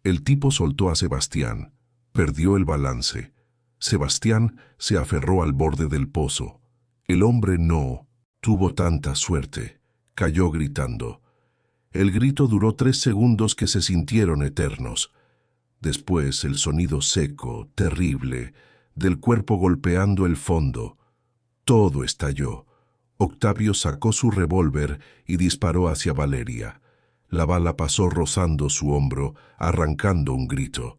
El tipo soltó a Sebastián. Perdió el balance. Sebastián se aferró al borde del pozo. El hombre no tuvo tanta suerte. Cayó gritando. El grito duró 3 segundos que se sintieron eternos. Después el sonido seco, terrible, del cuerpo golpeando el fondo. Todo estalló. Octavio sacó su revólver y disparó hacia Valeria. La bala pasó rozando su hombro, arrancando un grito.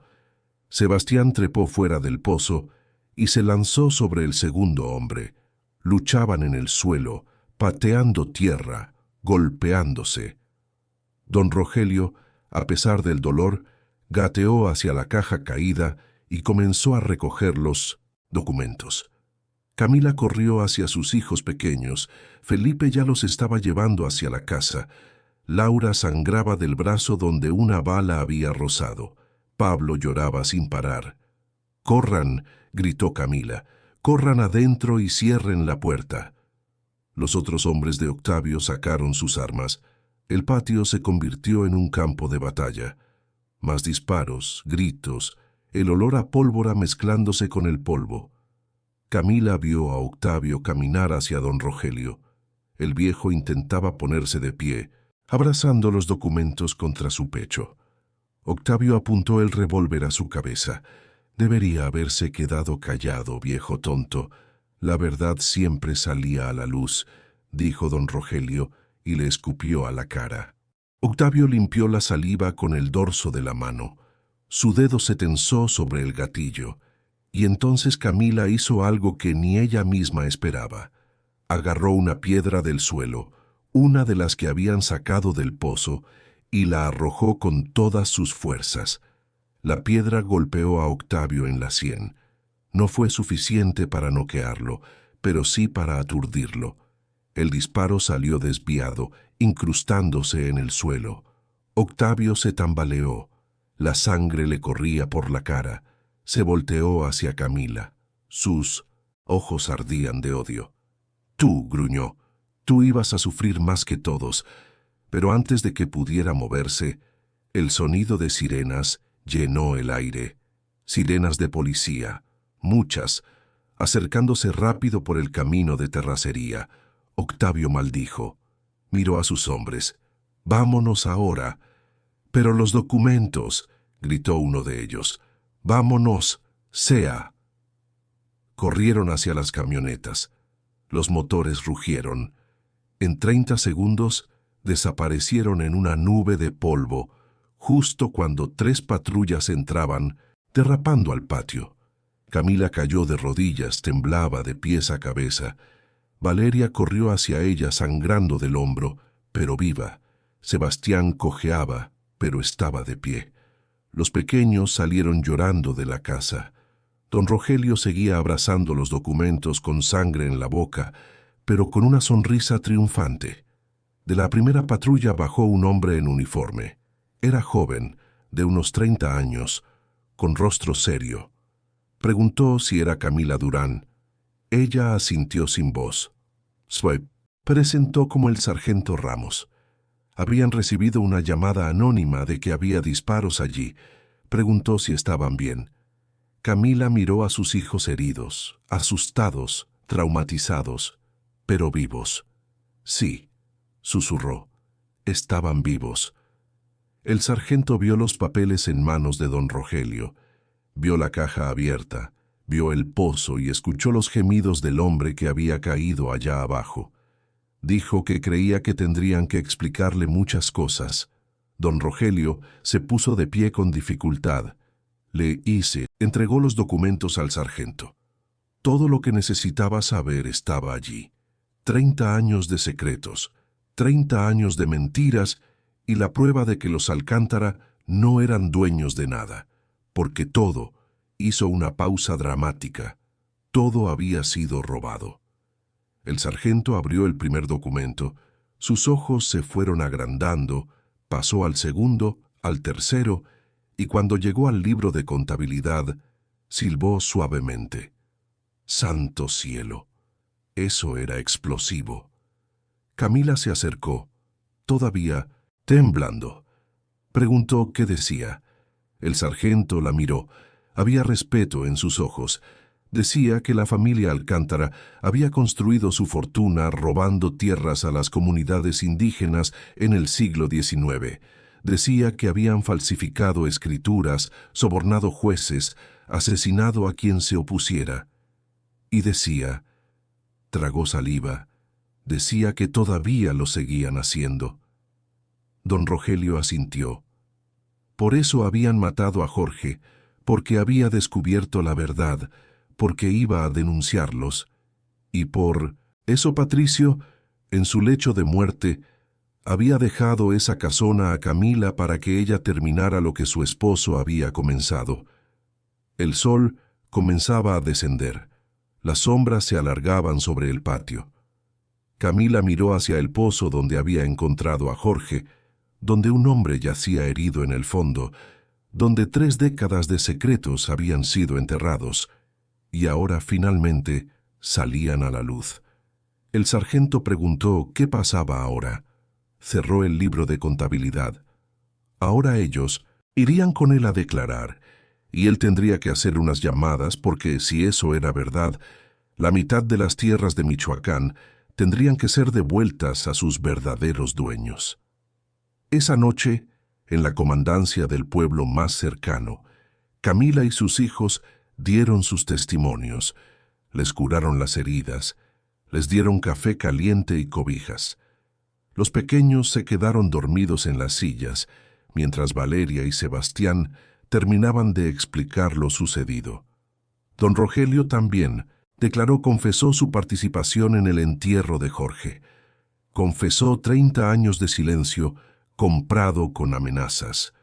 Sebastián trepó fuera del pozo y se lanzó sobre el segundo hombre. Luchaban en el suelo, pateando tierra, golpeándose. Don Rogelio, a pesar del dolor, gateó hacia la caja caída y comenzó a recoger los documentos. Camila corrió hacia sus hijos pequeños. Felipe ya los estaba llevando hacia la casa. Laura sangraba del brazo donde una bala había rozado. Pablo lloraba sin parar. «¡Corran!», gritó Camila. «¡Corran adentro y cierren la puerta!». Los otros hombres de Octavio sacaron sus armas. El patio se convirtió en un campo de batalla. Más disparos, gritos, el olor a pólvora mezclándose con el polvo. Camila vio a Octavio caminar hacia don Rogelio. El viejo intentaba ponerse de pie, abrazando los documentos contra su pecho. Octavio apuntó el revólver a su cabeza. Debería haberse quedado callado, viejo tonto. La verdad siempre salía a la luz, dijo don Rogelio, y le escupió a la cara. Octavio limpió la saliva con el dorso de la mano. Su dedo se tensó sobre el gatillo, y entonces Camila hizo algo que ni ella misma esperaba. Agarró una piedra del suelo, una de las que habían sacado del pozo, y la arrojó con todas sus fuerzas. La piedra golpeó a Octavio en la sien. No fue suficiente para noquearlo, pero sí para aturdirlo. El disparo salió desviado, incrustándose en el suelo. Octavio se tambaleó. La sangre le corría por la cara. Se volteó hacia Camila. Sus ojos ardían de odio. «Tú», gruñó, «tú ibas a sufrir más que todos». Pero antes de que pudiera moverse, el sonido de sirenas llenó el aire. Sirenas de policía, muchas, acercándose rápido por el camino de terracería. Octavio maldijo. Miró a sus hombres. «Vámonos ahora». «Pero los documentos», gritó uno de ellos. «Vámonos, sea». Corrieron hacia las camionetas. Los motores rugieron. En 30 segundos desaparecieron en una nube de polvo, justo cuando 3 patrullas entraban, derrapando al patio. Camila cayó de rodillas, temblaba de pies a cabeza. Valeria corrió hacia ella sangrando del hombro, pero viva. Sebastián cojeaba, pero estaba de pie. Los pequeños salieron llorando de la casa. Don Rogelio seguía abrazando los documentos con sangre en la boca, pero con una sonrisa triunfante. De la primera patrulla bajó un hombre en uniforme. Era joven, de unos 30 años, con rostro serio. Preguntó si era Camila Durán. Ella asintió sin voz. Se presentó como el sargento Ramos. Habían recibido una llamada anónima de que había disparos allí. Preguntó si estaban bien. Camila miró a sus hijos heridos, asustados, traumatizados, pero vivos. «Sí», susurró, «estaban vivos». El sargento vio los papeles en manos de don Rogelio. Vio la caja abierta, vio el pozo y escuchó los gemidos del hombre que había caído allá abajo. Dijo que creía que tendrían que explicarle muchas cosas. Don Rogelio se puso de pie con dificultad. Entregó los documentos al sargento. Todo lo que necesitaba saber estaba allí. 30 años de secretos, 30 años de mentiras y la prueba de que los Alcántara no eran dueños de nada, porque todo hizo una pausa dramática. Todo había sido robado. El sargento abrió el primer documento. Sus ojos se fueron agrandando, pasó al segundo, al tercero, y cuando llegó al libro de contabilidad, silbó suavemente. ¡Santo cielo! Eso era explosivo. Camila se acercó, todavía temblando. Preguntó qué decía. El sargento la miró. Había respeto en sus ojos. Decía que la familia Alcántara había construido su fortuna robando tierras a las comunidades indígenas en el siglo XIX. Decía que habían falsificado escrituras, sobornado jueces, asesinado a quien se opusiera. Y decía, tragó saliva, decía que todavía lo seguían haciendo. Don Rogelio asintió. Por eso habían matado a Jorge, porque había descubierto la verdad, porque iba a denunciarlos. Y por eso Patricio, en su lecho de muerte, había dejado esa casona a Camila para que ella terminara lo que su esposo había comenzado. El sol comenzaba a descender. Las sombras se alargaban sobre el patio. Camila miró hacia el pozo donde había encontrado a Jorge, donde un hombre yacía herido en el fondo, donde 3 décadas de secretos habían sido enterrados, y ahora finalmente salían a la luz. El sargento preguntó qué pasaba ahora. Cerró el libro de contabilidad. Ahora ellos irían con él a declarar, y él tendría que hacer unas llamadas porque, si eso era verdad, la mitad de las tierras de Michoacán tendrían que ser devueltas a sus verdaderos dueños. Esa noche, en la comandancia del pueblo más cercano, Camila y sus hijos dieron sus testimonios, les curaron las heridas, les dieron café caliente y cobijas. Los pequeños se quedaron dormidos en las sillas, mientras Valeria y Sebastián terminaban de explicar lo sucedido. Don Rogelio también confesó su participación en el entierro de Jorge. Confesó 30 años de silencio comprado con amenazas.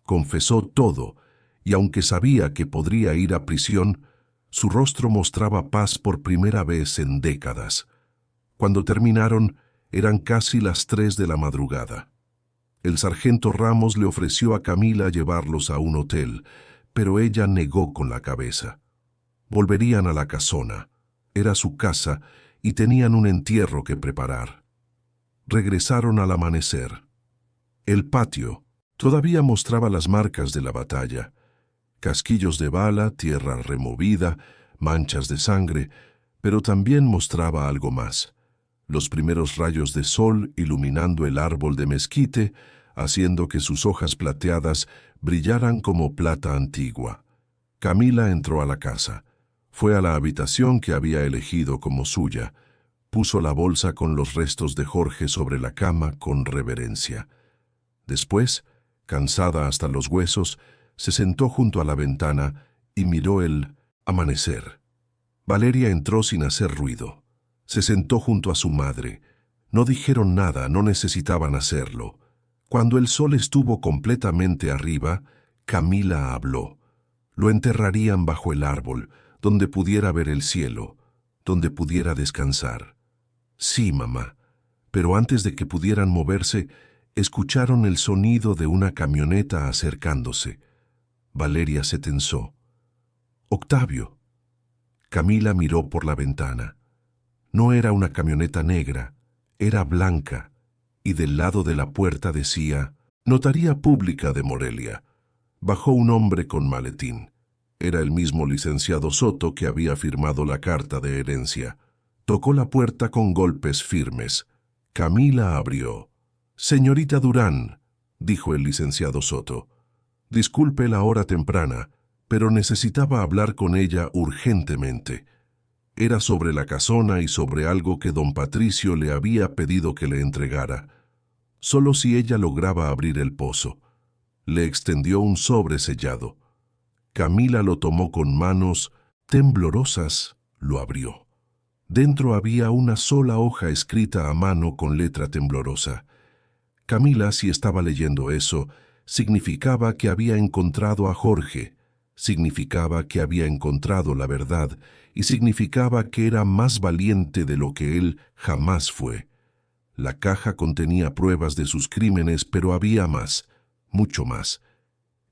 Confesó todo, y aunque sabía que podría ir a prisión, su rostro mostraba paz por primera vez en décadas. Cuando terminaron, eran casi las 3 de la madrugada. El sargento Ramos le ofreció a Camila llevarlos a un hotel, pero ella negó con la cabeza. Volverían a la casona. Era su casa y tenían un entierro que preparar. Regresaron al amanecer. El patio todavía mostraba las marcas de la batalla. Casquillos de bala, tierra removida, manchas de sangre, pero también mostraba algo más. Los primeros rayos de sol iluminando el árbol de mezquite, haciendo que sus hojas plateadas brillaran como plata antigua. Camila entró a la casa. Fue a la habitación que había elegido como suya. Puso la bolsa con los restos de Jorge sobre la cama con reverencia. Después, cansada hasta los huesos, se sentó junto a la ventana y miró el amanecer. Valeria entró sin hacer ruido. Se sentó junto a su madre. No dijeron nada, no necesitaban hacerlo. Cuando el sol estuvo completamente arriba, Camila habló. Lo enterrarían bajo el árbol, donde pudiera ver el cielo, donde pudiera descansar. Sí, mamá, pero antes de que pudieran moverse, escucharon el sonido de una camioneta acercándose. Valeria se tensó. «Octavio». Camila miró por la ventana. No era una camioneta negra, era blanca, y del lado de la puerta decía «Notaría Pública de Morelia». Bajó un hombre con maletín. Era el mismo licenciado Soto que había firmado la carta de herencia. Tocó la puerta con golpes firmes. Camila abrió. «Señorita Durán», dijo el licenciado Soto. «Disculpe la hora temprana, pero necesitaba hablar con ella urgentemente». Era sobre la casona y sobre algo que don Patricio le había pedido que le entregara. Solo si ella lograba abrir el pozo. Le extendió un sobre sellado. Camila lo tomó con manos temblorosas, lo abrió. Dentro había una sola hoja escrita a mano con letra temblorosa. Camila, si estaba leyendo eso, significaba que había encontrado a Jorge, significaba que había encontrado la verdad y significaba que era más valiente de lo que él jamás fue. La caja contenía pruebas de sus crímenes, pero había más, mucho más.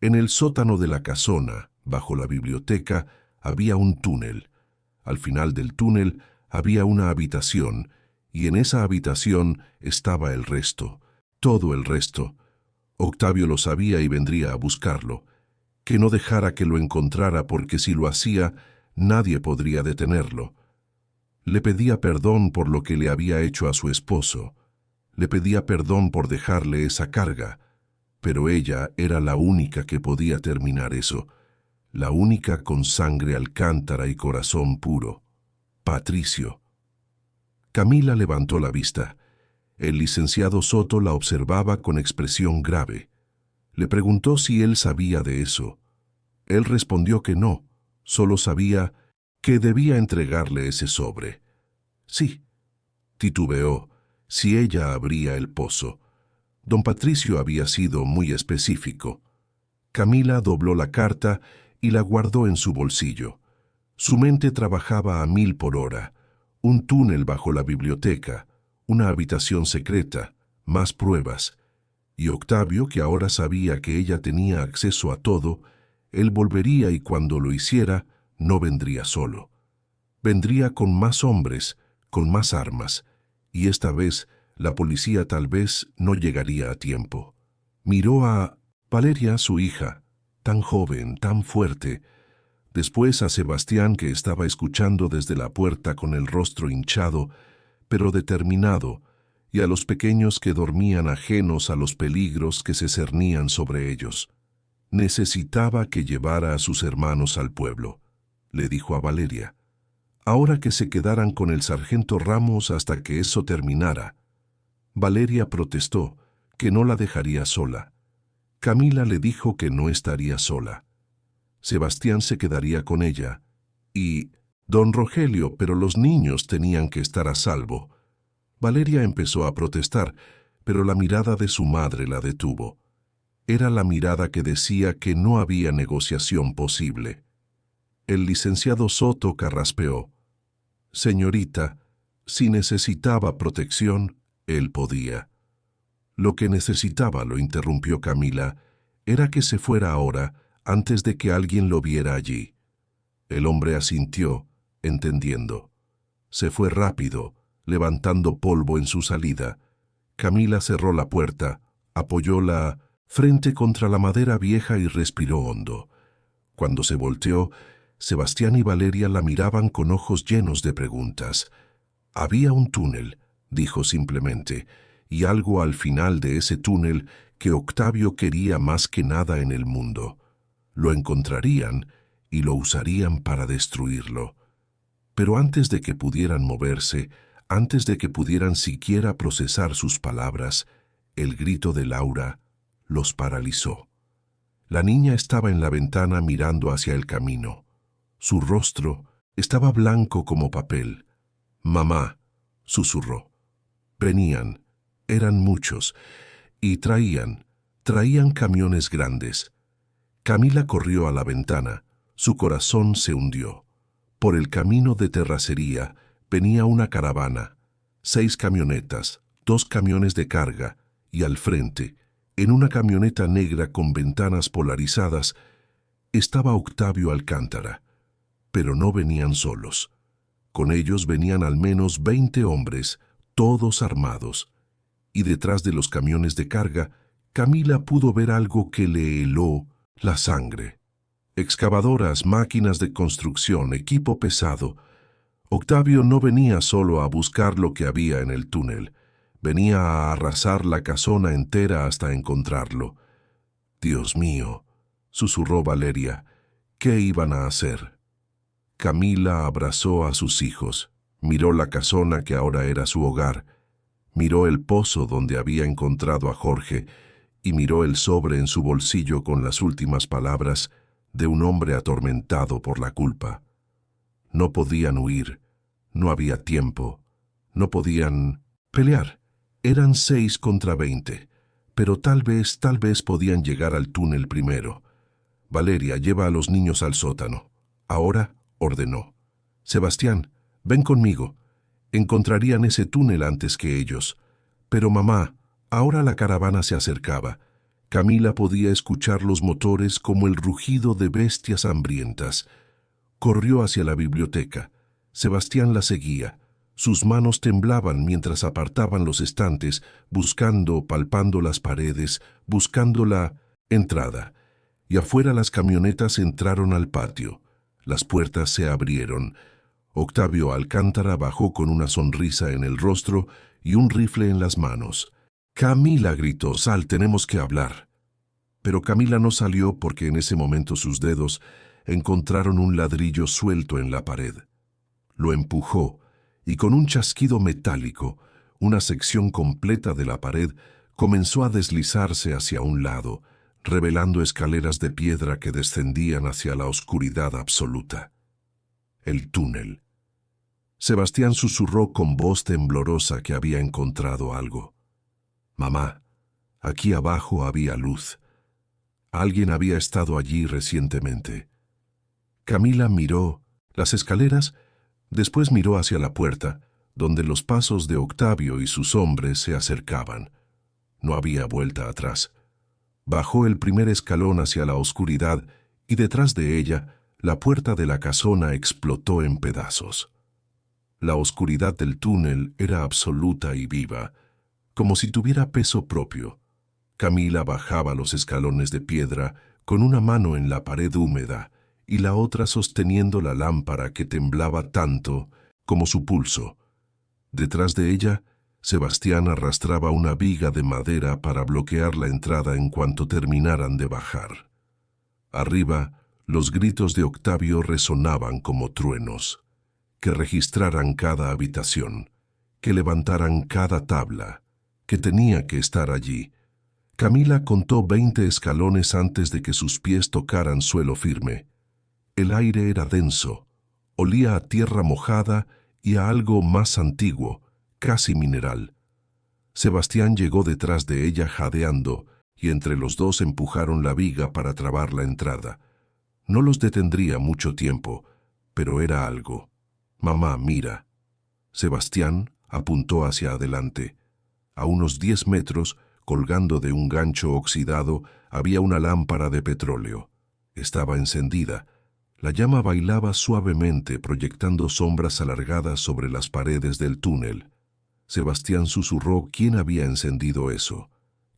En el sótano de la casona, bajo la biblioteca, había un túnel. Al final del túnel había una habitación, y en esa habitación estaba el resto, todo el resto. Octavio lo sabía y vendría a buscarlo. Que no dejara que lo encontrara, porque si lo hacía, nadie podría detenerlo. Le pedía perdón por lo que le había hecho a su esposo. Le pedía perdón por dejarle esa carga, pero ella era la única que podía terminar eso, la única con sangre alcántara y corazón puro. Patricio. Camila levantó la vista. El licenciado Soto la observaba con expresión grave. Le preguntó si él sabía de eso. Él respondió que no, solo sabía que debía entregarle ese sobre. Sí, titubeó, si ella abría el pozo. Don Patricio había sido muy específico. Camila dobló la carta y la guardó en su bolsillo. Su mente trabajaba a 1000 por hora. Un túnel bajo la biblioteca, una habitación secreta, más pruebas. Y Octavio, que ahora sabía que ella tenía acceso a todo, él volvería y cuando lo hiciera, no vendría solo. Vendría con más hombres, con más armas, y esta vez la policía tal vez no llegaría a tiempo. Miró a Valeria, su hija, tan joven, tan fuerte, después a Sebastián, que estaba escuchando desde la puerta con el rostro hinchado, pero determinado, y a los pequeños que dormían ajenos a los peligros que se cernían sobre ellos. Necesitaba que llevara a sus hermanos al pueblo, le dijo a Valeria. Ahora que se quedaran con el sargento Ramos hasta que eso terminara. Valeria protestó, que no la dejaría sola. Camila le dijo que no estaría sola. Sebastián se quedaría con ella, y don Rogelio, pero los niños tenían que estar a salvo. Valeria empezó a protestar, pero la mirada de su madre la detuvo. Era la mirada que decía que no había negociación posible. El licenciado Soto carraspeó. Señorita, si necesitaba protección, él podía. Lo que necesitaba, lo interrumpió Camila, era que se fuera ahora, antes de que alguien lo viera allí. El hombre asintió, entendiendo. Se fue rápido, levantando polvo en su salida. Camila cerró la puerta, apoyó la frente contra la madera vieja y respiró hondo. Cuando se volteó, Sebastián y Valeria la miraban con ojos llenos de preguntas. Había un túnel, dijo simplemente, y algo al final de ese túnel que Octavio quería más que nada en el mundo. Lo encontrarían y lo usarían para destruirlo. Pero antes de que pudieran moverse, antes de que pudieran siquiera procesar sus palabras, el grito de Laura los paralizó. La niña estaba en la ventana mirando hacia el camino. Su rostro estaba blanco como papel. «Mamá», susurró. Venían, eran muchos, y traían camiones grandes. Camila corrió a la ventana, su corazón se hundió. Por el camino de terracería venía una caravana, 6 camionetas, 2 camiones de carga, y al frente, en una camioneta negra con ventanas polarizadas, estaba Octavio Alcántara. Pero no venían solos. Con ellos venían al menos 20 hombres, todos armados. Y detrás de los camiones de carga, Camila pudo ver algo que le heló la sangre. Excavadoras, máquinas de construcción, equipo pesado. Octavio no venía solo a buscar lo que había en el túnel. Venía a arrasar la casona entera hasta encontrarlo. «Dios mío», susurró Valeria, «¿qué iban a hacer?». Camila abrazó a sus hijos, miró la casona que ahora era su hogar, miró el pozo donde había encontrado a Jorge y miró el sobre en su bolsillo con las últimas palabras de un hombre atormentado por la culpa. No podían huir, no había tiempo, no podían pelear. Eran 6 contra 20, pero tal vez podían llegar al túnel primero. «Valeria, lleva a los niños al sótano». Ahora ordenó. «Sebastián, ven conmigo. Encontrarían ese túnel antes que ellos. Pero mamá, ahora la caravana se acercaba. Camila podía escuchar los motores como el rugido de bestias hambrientas. Corrió hacia la biblioteca. Sebastián la seguía. Sus manos temblaban mientras apartaban los estantes, buscando, palpando las paredes, buscando la entrada. Y afuera las camionetas entraron al patio. Las puertas se abrieron. Octavio Alcántara bajó con una sonrisa en el rostro y un rifle en las manos. Camila gritó, «Sal, tenemos que hablar». Pero Camila no salió porque en ese momento sus dedos encontraron un ladrillo suelto en la pared. Lo empujó y con un chasquido metálico, una sección completa de la pared comenzó a deslizarse hacia un lado, revelando escaleras de piedra que descendían hacia la oscuridad absoluta. El túnel. Sebastián susurró con voz temblorosa que había encontrado algo. «Mamá, aquí abajo había luz. Alguien había estado allí recientemente». Camila miró las escaleras, después miró hacia la puerta, donde los pasos de Octavio y sus hombres se acercaban. No había vuelta atrás. Bajó el primer escalón hacia la oscuridad y detrás de ella, la puerta de la casona explotó en pedazos. La oscuridad del túnel era absoluta y viva, como si tuviera peso propio. Camila bajaba los escalones de piedra con una mano en la pared húmeda y la otra sosteniendo la lámpara que temblaba tanto como su pulso. Detrás de ella, Sebastián arrastraba una viga de madera para bloquear la entrada en cuanto terminaran de bajar. Arriba, los gritos de Octavio resonaban como truenos. Que registraran cada habitación, que levantaran cada tabla, que tenía que estar allí. Camila contó 20 escalones antes de que sus pies tocaran suelo firme. El aire era denso, olía a tierra mojada y a algo más antiguo, casi mineral. Sebastián llegó detrás de ella jadeando y entre los dos empujaron la viga para trabar la entrada. No los detendría mucho tiempo, pero era algo. «Mamá, mira». Sebastián apuntó hacia adelante. A unos 10 metros, colgando de un gancho oxidado, había una lámpara de petróleo. Estaba encendida. La llama bailaba suavemente, proyectando sombras alargadas sobre las paredes del túnel. Sebastián susurró quién había encendido eso.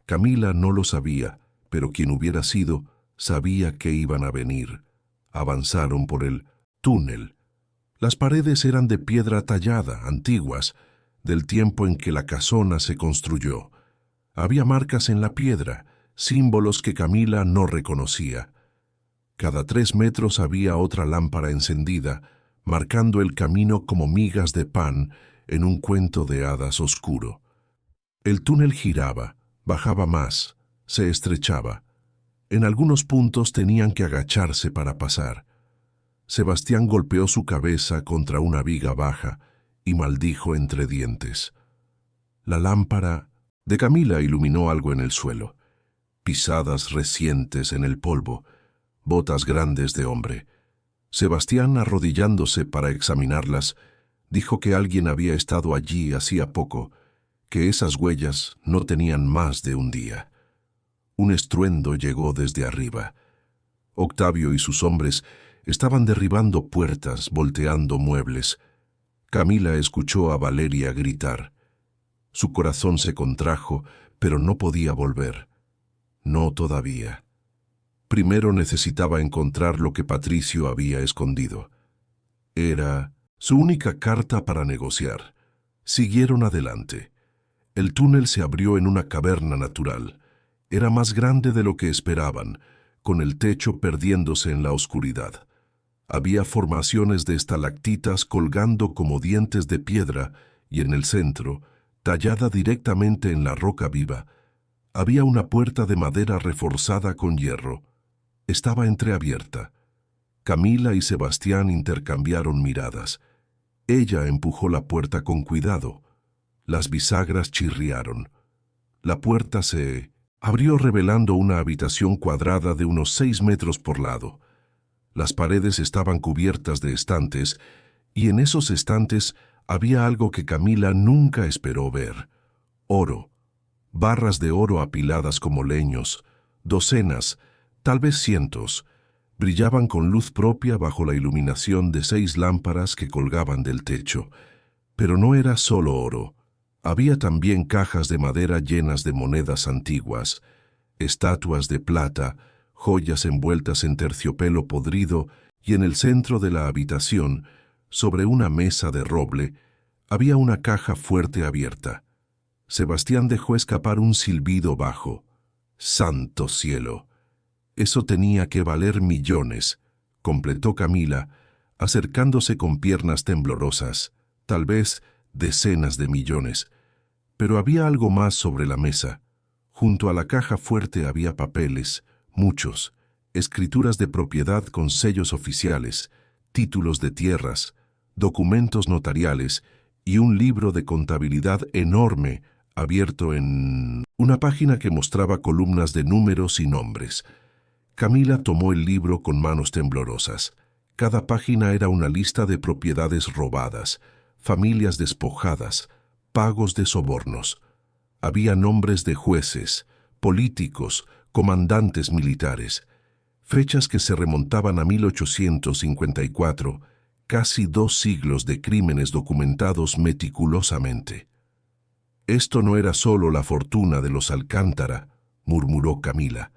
Camila no lo sabía, pero quien hubiera sido, sabía que iban a venir. Avanzaron por el túnel. Las paredes eran de piedra tallada, antiguas, del tiempo en que la casona se construyó. Había marcas en la piedra, símbolos que Camila no reconocía. Cada 3 metros había otra lámpara encendida, marcando el camino como migas de pan en un cuento de hadas oscuro. El túnel giraba, bajaba más, se estrechaba. En algunos puntos tenían que agacharse para pasar. Sebastián golpeó su cabeza contra una viga baja y maldijo entre dientes. La lámpara de Camila iluminó algo en el suelo. Pisadas recientes en el polvo, botas grandes de hombre. Sebastián, arrodillándose para examinarlas, dijo que alguien había estado allí hacía poco, que esas huellas no tenían más de un día. Un estruendo llegó desde arriba. Octavio y sus hombres estaban derribando puertas, volteando muebles. Camila escuchó a Valeria gritar. Su corazón se contrajo, pero no podía volver. No todavía. Primero necesitaba encontrar lo que Patricio había escondido. Era su única carta para negociar. Siguieron adelante. El túnel se abrió en una caverna natural. Era más grande de lo que esperaban, con el techo perdiéndose en la oscuridad. Había formaciones de estalactitas colgando como dientes de piedra y en el centro, tallada directamente en la roca viva, había una puerta de madera reforzada con hierro. Estaba entreabierta. Camila y Sebastián intercambiaron miradas. Ella empujó la puerta con cuidado. Las bisagras chirriaron. La puerta se abrió revelando una habitación cuadrada de unos 6 metros por lado. Las paredes estaban cubiertas de estantes, y en esos estantes había algo que Camila nunca esperó ver. Oro. Barras de oro apiladas como leños, Docenas, tal vez cientos, brillaban con luz propia bajo la iluminación de 6 lámparas que colgaban del techo. Pero no era solo oro. Había también cajas de madera llenas de monedas antiguas, estatuas de plata, joyas envueltas en terciopelo podrido, y en el centro de la habitación, sobre una mesa de roble, había una caja fuerte abierta. Sebastián dejó escapar un silbido bajo. ¡Santo cielo! Eso tenía que valer millones, completó Camila, acercándose con piernas temblorosas, tal vez decenas de millones. Pero había algo más sobre la mesa. Junto a la caja fuerte había papeles, muchos, escrituras de propiedad con sellos oficiales, títulos de tierras, documentos notariales y un libro de contabilidad enorme abierto en una página que mostraba columnas de números y nombres. Camila tomó el libro con manos temblorosas. Cada página era una lista de propiedades robadas, familias despojadas, pagos de sobornos. Había nombres de jueces, políticos, comandantes militares, fechas que se remontaban a 1854, casi 2 siglos de crímenes documentados meticulosamente. Esto no era solo la fortuna de los Alcántara, murmuró Camila.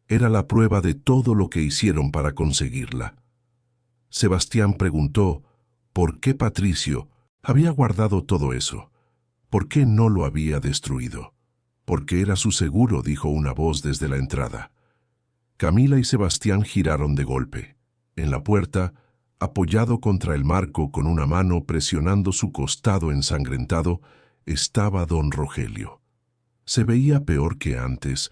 Era la prueba de todo lo que hicieron para conseguirla. Sebastián preguntó por qué Patricio había guardado todo eso. ¿Por qué no lo había destruido? Porque era su seguro, dijo una voz desde la entrada. Camila y Sebastián giraron de golpe. En la puerta, apoyado contra el marco con una mano presionando su costado ensangrentado, estaba don Rogelio. Se veía peor que antes,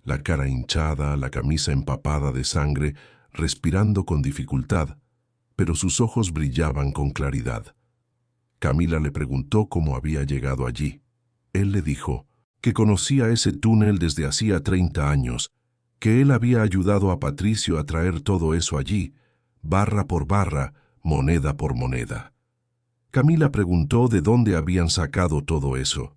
la cara hinchada, la camisa empapada de sangre, respirando con dificultad, pero sus ojos brillaban con claridad. Camila le preguntó cómo había llegado allí. Él le dijo que conocía ese túnel desde hacía 30 años, que él había ayudado a Patricio a traer todo eso allí, barra por barra, moneda por moneda. Camila preguntó de dónde habían sacado todo eso.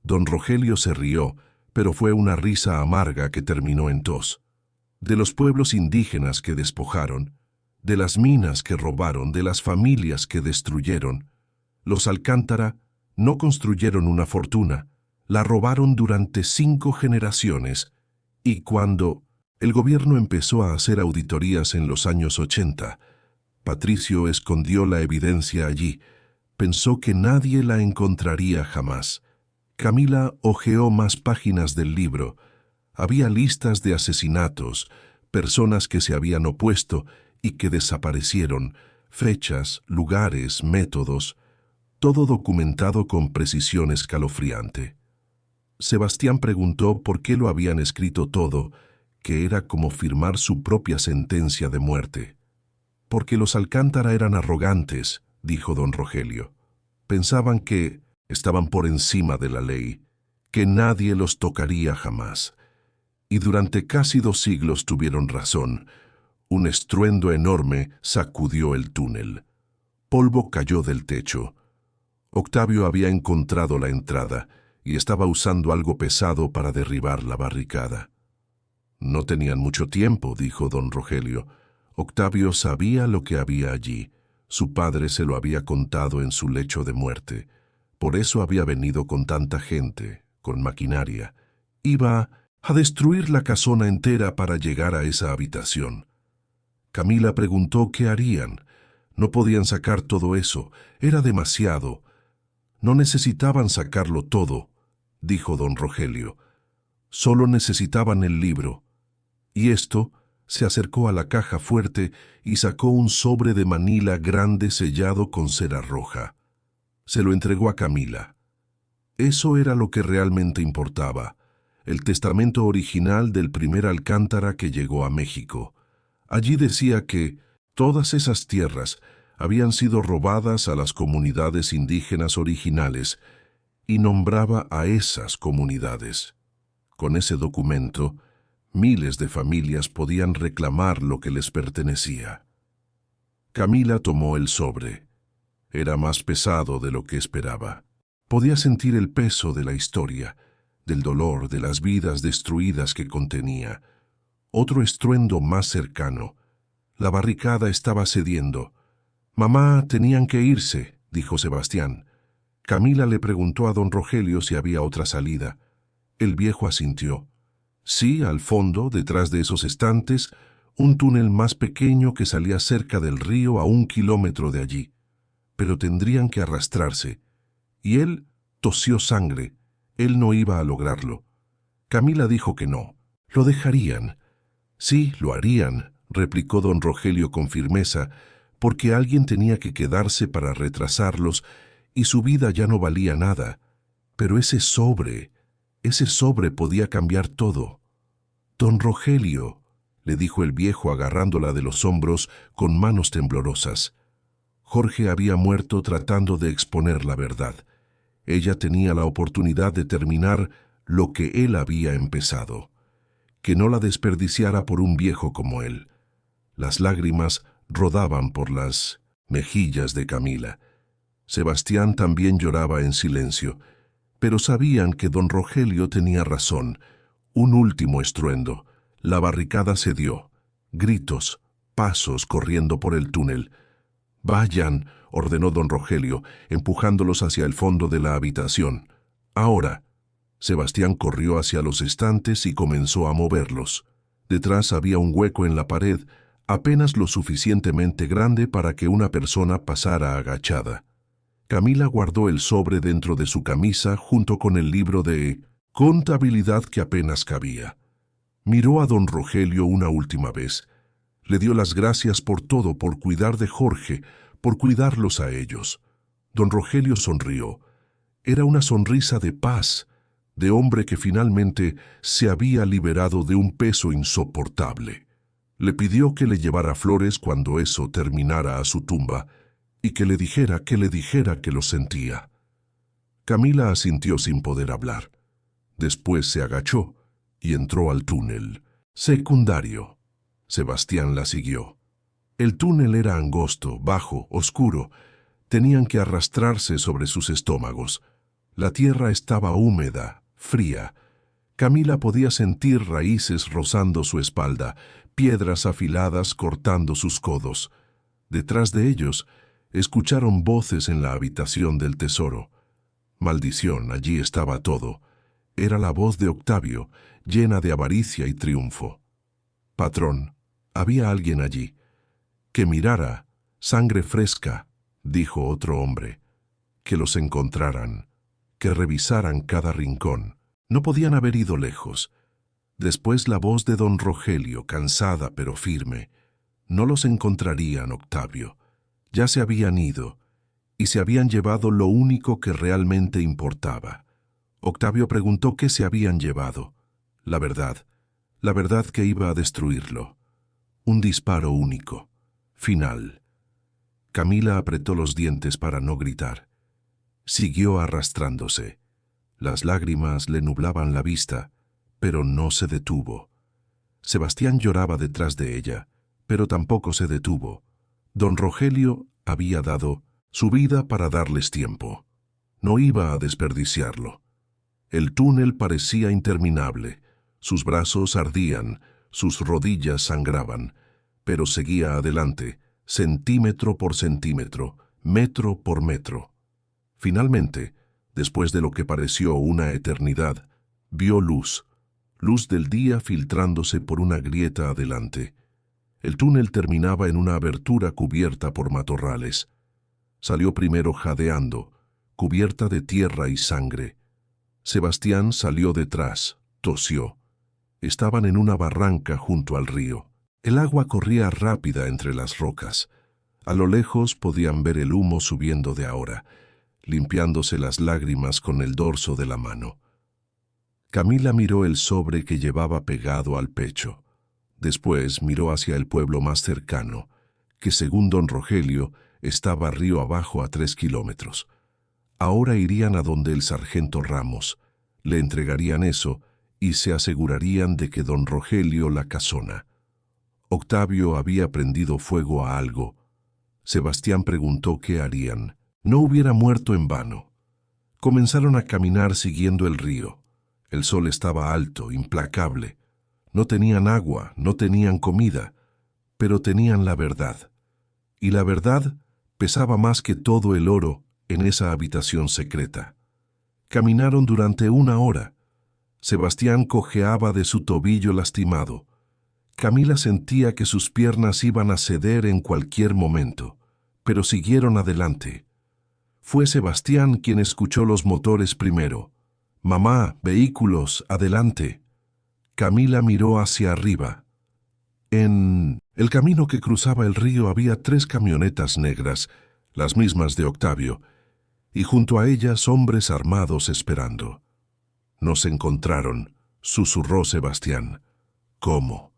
Don Rogelio se rió, pero fue una risa amarga que terminó en tos. De los pueblos indígenas que despojaron, de las minas que robaron, de las familias que destruyeron. Los Alcántara no construyeron una fortuna, la robaron durante 5 generaciones, y cuando el gobierno empezó a hacer auditorías en los años 80, Patricio escondió la evidencia allí, pensó que nadie la encontraría jamás. Camila hojeó más páginas del libro. Había listas de asesinatos, personas que se habían opuesto y que desaparecieron, fechas, lugares, métodos, todo documentado con precisión escalofriante. Sebastián preguntó por qué lo habían escrito todo, que era como firmar su propia sentencia de muerte. Porque los Alcántara eran arrogantes, dijo don Rogelio. Pensaban que estaban por encima de la ley, que nadie los tocaría jamás. Y durante casi 2 siglos tuvieron razón. Un estruendo enorme sacudió el túnel. Polvo cayó del techo. Octavio había encontrado la entrada y estaba usando algo pesado para derribar la barricada. No tenían mucho tiempo, dijo don Rogelio. Octavio sabía lo que había allí. Su padre se lo había contado en su lecho de muerte. Por eso había venido con tanta gente, con maquinaria. Iba a destruir la casona entera para llegar a esa habitación. Camila preguntó qué harían. No podían sacar todo eso. Era demasiado. No necesitaban sacarlo todo, dijo don Rogelio. Solo necesitaban el libro. Y esto se acercó a la caja fuerte y sacó un sobre de Manila grande sellado con cera roja. Se lo entregó a Camila. Eso era lo que realmente importaba, el testamento original del primer Alcántara que llegó a México. Allí decía que todas esas tierras habían sido robadas a las comunidades indígenas originales y nombraba a esas comunidades. Con ese documento, miles de familias podían reclamar lo que les pertenecía. Camila tomó el sobre. Era más pesado de lo que esperaba. Podía sentir el peso de la historia, del dolor, de las vidas destruidas que contenía. Otro estruendo más cercano. La barricada estaba cediendo. «Mamá, tenían que irse», dijo Sebastián. Camila le preguntó a don Rogelio si había otra salida. El viejo asintió. Sí, al fondo, detrás de esos estantes, un túnel más pequeño que salía cerca del río a 1 kilómetro de allí. Pero tendrían que arrastrarse. Y él tosió sangre. Él no iba a lograrlo. Camila dijo que no. Lo dejarían. Sí, lo harían, replicó don Rogelio con firmeza, porque alguien tenía que quedarse para retrasarlos y su vida ya no valía nada. Pero ese sobre podía cambiar todo. Don Rogelio, le dijo el viejo agarrándola de los hombros con manos temblorosas. Jorge había muerto tratando de exponer la verdad. Ella tenía la oportunidad de terminar lo que él había empezado. Que no la desperdiciara por un viejo como él. Las lágrimas rodaban por las mejillas de Camila. Sebastián también lloraba en silencio, pero sabían que don Rogelio tenía razón. Un último estruendo. La barricada cedió. Gritos, pasos corriendo por el túnel. «Vayan», ordenó don Rogelio, empujándolos hacia el fondo de la habitación. «Ahora». Sebastián corrió hacia los estantes y comenzó a moverlos. Detrás había un hueco en la pared, apenas lo suficientemente grande para que una persona pasara agachada. Camila guardó el sobre dentro de su camisa junto con el libro de contabilidad que apenas cabía. Miró a don Rogelio una última vez. Le dio las gracias por todo, por cuidar de Jorge, por cuidarlos a ellos. Don Rogelio sonrió. Era una sonrisa de paz, de hombre que finalmente se había liberado de un peso insoportable. Le pidió que le llevara flores cuando eso terminara a su tumba y que le dijera que lo sentía. Camila asintió sin poder hablar. Después se agachó y entró al túnel. Secundario. Sebastián la siguió. El túnel era angosto, bajo, oscuro. Tenían que arrastrarse sobre sus estómagos. La tierra estaba húmeda, fría. Camila podía sentir raíces rozando su espalda, piedras afiladas cortando sus codos. Detrás de ellos, escucharon voces en la habitación del tesoro. Maldición, allí estaba todo. Era la voz de Octavio, llena de avaricia y triunfo. «Patrón, había alguien allí. Que mirara, sangre fresca», dijo otro hombre. «Que los encontraran, que revisaran cada rincón. No podían haber ido lejos». Después la voz de don Rogelio, cansada pero firme. «No los encontrarían, Octavio. Ya se habían ido, y se habían llevado lo único que realmente importaba». Octavio preguntó qué se habían llevado. La verdad que iba a destruirlo. Un disparo único, final. Camila apretó los dientes para no gritar. Siguió arrastrándose. Las lágrimas le nublaban la vista, pero no se detuvo. Sebastián lloraba detrás de ella, pero tampoco se detuvo. Don Rogelio había dado su vida para darles tiempo. No iba a desperdiciarlo. El túnel parecía interminable. Sus brazos ardían, sus rodillas sangraban, pero seguía adelante, centímetro por centímetro, metro por metro. Finalmente, después de lo que pareció una eternidad, vio luz del día filtrándose por una grieta adelante. El túnel terminaba en una abertura cubierta por matorrales. Salió primero jadeando, cubierta de tierra y sangre. Sebastián salió detrás, tosió. Estaban en una barranca junto al río. El agua corría rápida entre las rocas. A lo lejos podían ver el humo subiendo de ahora, limpiándose las lágrimas con el dorso de la mano. Camila miró el sobre que llevaba pegado al pecho. Después miró hacia el pueblo más cercano, que según don Rogelio estaba río abajo a 3 kilómetros. Ahora irían a donde el sargento Ramos, le entregarían eso y se asegurarían de que don Rogelio la casona. Octavio había prendido fuego a algo. Sebastián preguntó qué harían. No hubiera muerto en vano. Comenzaron a caminar siguiendo el río. El sol estaba alto, implacable. No tenían agua, no tenían comida, pero tenían la verdad. Y la verdad pesaba más que todo el oro en esa habitación secreta. Caminaron durante 1 hora. Sebastián cojeaba de su tobillo lastimado. Camila sentía que sus piernas iban a ceder en cualquier momento, pero siguieron adelante. Fue Sebastián quien escuchó los motores primero. «Mamá, vehículos, adelante». Camila miró hacia arriba. En el camino que cruzaba el río había 3 camionetas negras, las mismas de Octavio, y junto a ellas hombres armados esperando. «Nos encontraron», susurró Sebastián. «¿Cómo?»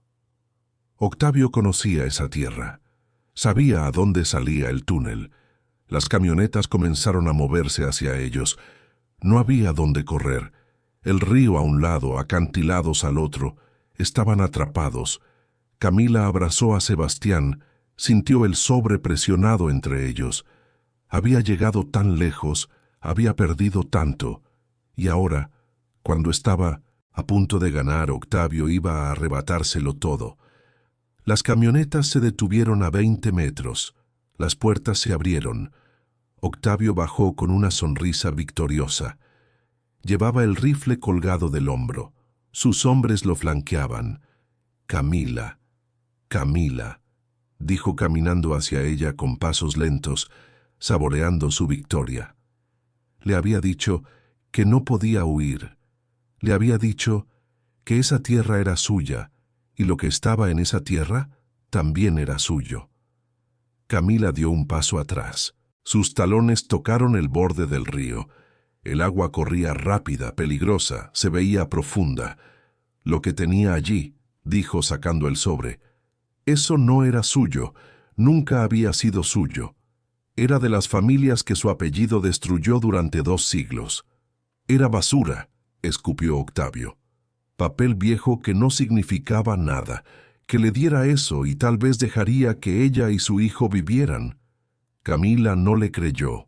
Octavio conocía esa tierra. Sabía a dónde salía el túnel. Las camionetas comenzaron a moverse hacia ellos. No había dónde correr. El río a un lado, acantilados al otro, estaban atrapados. Camila abrazó a Sebastián, sintió el sobre presionado entre ellos. Había llegado tan lejos, había perdido tanto, y ahora, cuando estaba a punto de ganar, Octavio iba a arrebatárselo todo. Las camionetas se detuvieron a 20 metros. Las puertas se abrieron. Octavio bajó con una sonrisa victoriosa. Llevaba el rifle colgado del hombro. Sus hombres lo flanqueaban. «Camila, Camila», dijo caminando hacia ella con pasos lentos, saboreando su victoria. Le había dicho que no podía huir. Le había dicho que esa tierra era suya, y lo que estaba en esa tierra también era suyo. Camila dio un paso atrás. Sus talones tocaron el borde del río. El agua corría rápida, peligrosa, se veía profunda. «Lo que tenía allí», dijo sacando el sobre, «eso no era suyo, nunca había sido suyo. Era de las familias que su apellido destruyó durante 2 siglos. Era basura», escupió Octavio. «Papel viejo que no significaba nada, que le diera eso y tal vez dejaría que ella y su hijo vivieran». Camila no le creyó.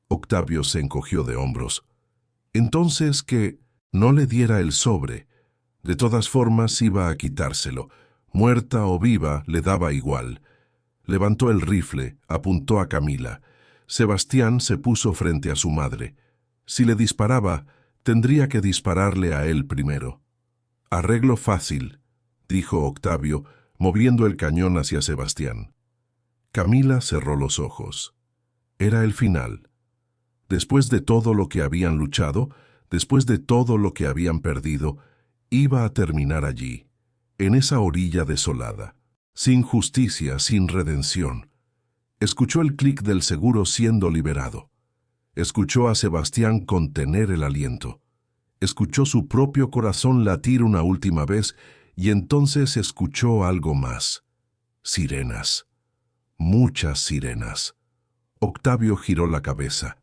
Octavio se encogió de hombros. «Entonces que no le diera el sobre. De todas formas iba a quitárselo. Muerta o viva, le daba igual». Levantó el rifle, apuntó a Camila. Sebastián se puso frente a su madre. Si le disparaba, tendría que dispararle a él primero. «Arreglo fácil», dijo Octavio, moviendo el cañón hacia Sebastián. Camila cerró los ojos. Era el final. Después de todo lo que habían luchado, después de todo lo que habían perdido, iba a terminar allí, en esa orilla desolada, sin justicia, sin redención. Escuchó el clic del seguro siendo liberado. Escuchó a Sebastián contener el aliento. Escuchó su propio corazón latir una última vez y entonces escuchó algo más. Sirenas. Muchas sirenas. Octavio giró la cabeza.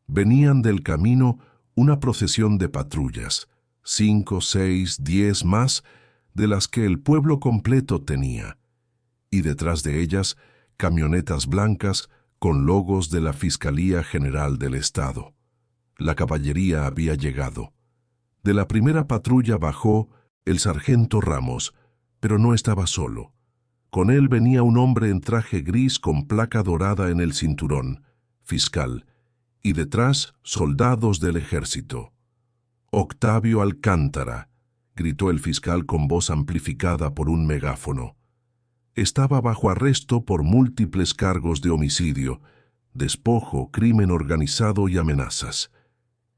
Venían del camino una procesión de patrullas, 5, 6, 10 más de las que el pueblo completo tenía, y detrás de ellas camionetas blancas con logos de la Fiscalía General del Estado. La caballería había llegado. De la primera patrulla bajó el sargento Ramos, pero no estaba solo. Con él venía un hombre en traje gris con placa dorada en el cinturón, fiscal, y detrás soldados del ejército. «Octavio Alcántara», gritó el fiscal con voz amplificada por un megáfono. Estaba bajo arresto por múltiples cargos de homicidio, despojo, crimen organizado y amenazas.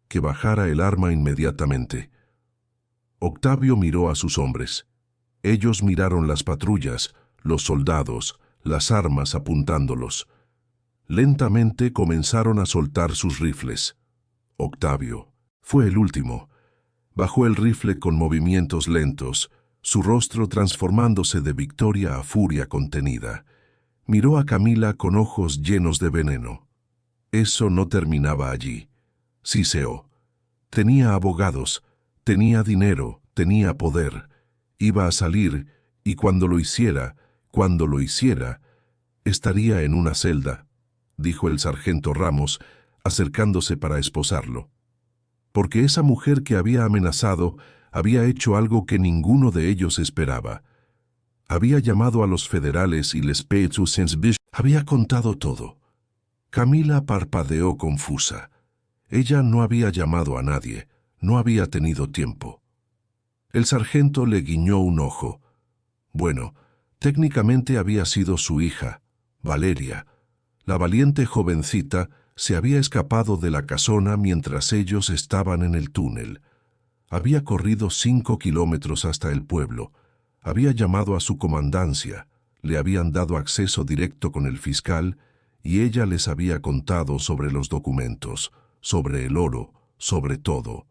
Que bajara el arma inmediatamente. Octavio miró a sus hombres. Ellos miraron las patrullas, los soldados, las armas apuntándolos. Lentamente comenzaron a soltar sus rifles. Octavio fue el último. Bajó el rifle con movimientos lentos, su rostro transformándose de victoria a furia contenida. Miró a Camila con ojos llenos de veneno. Eso no terminaba allí. Siseó. Tenía abogados, tenía dinero, tenía poder. Iba a salir, y cuando lo hiciera, estaría en una celda, dijo el sargento Ramos, acercándose para esposarlo. Porque esa mujer que había amenazado había hecho algo que ninguno de ellos esperaba. Había llamado a los federales y les había contado todo. Camila parpadeó confusa. Ella no había llamado a nadie, no había tenido tiempo. El sargento le guiñó un ojo. Bueno, técnicamente había sido su hija, Valeria. La valiente jovencita se había escapado de la casona mientras ellos estaban en el túnel. Había corrido 5 kilómetros hasta el pueblo. Había llamado a su comandancia, le habían dado acceso directo con el fiscal y ella les había contado sobre los documentos, sobre el oro, sobre todo.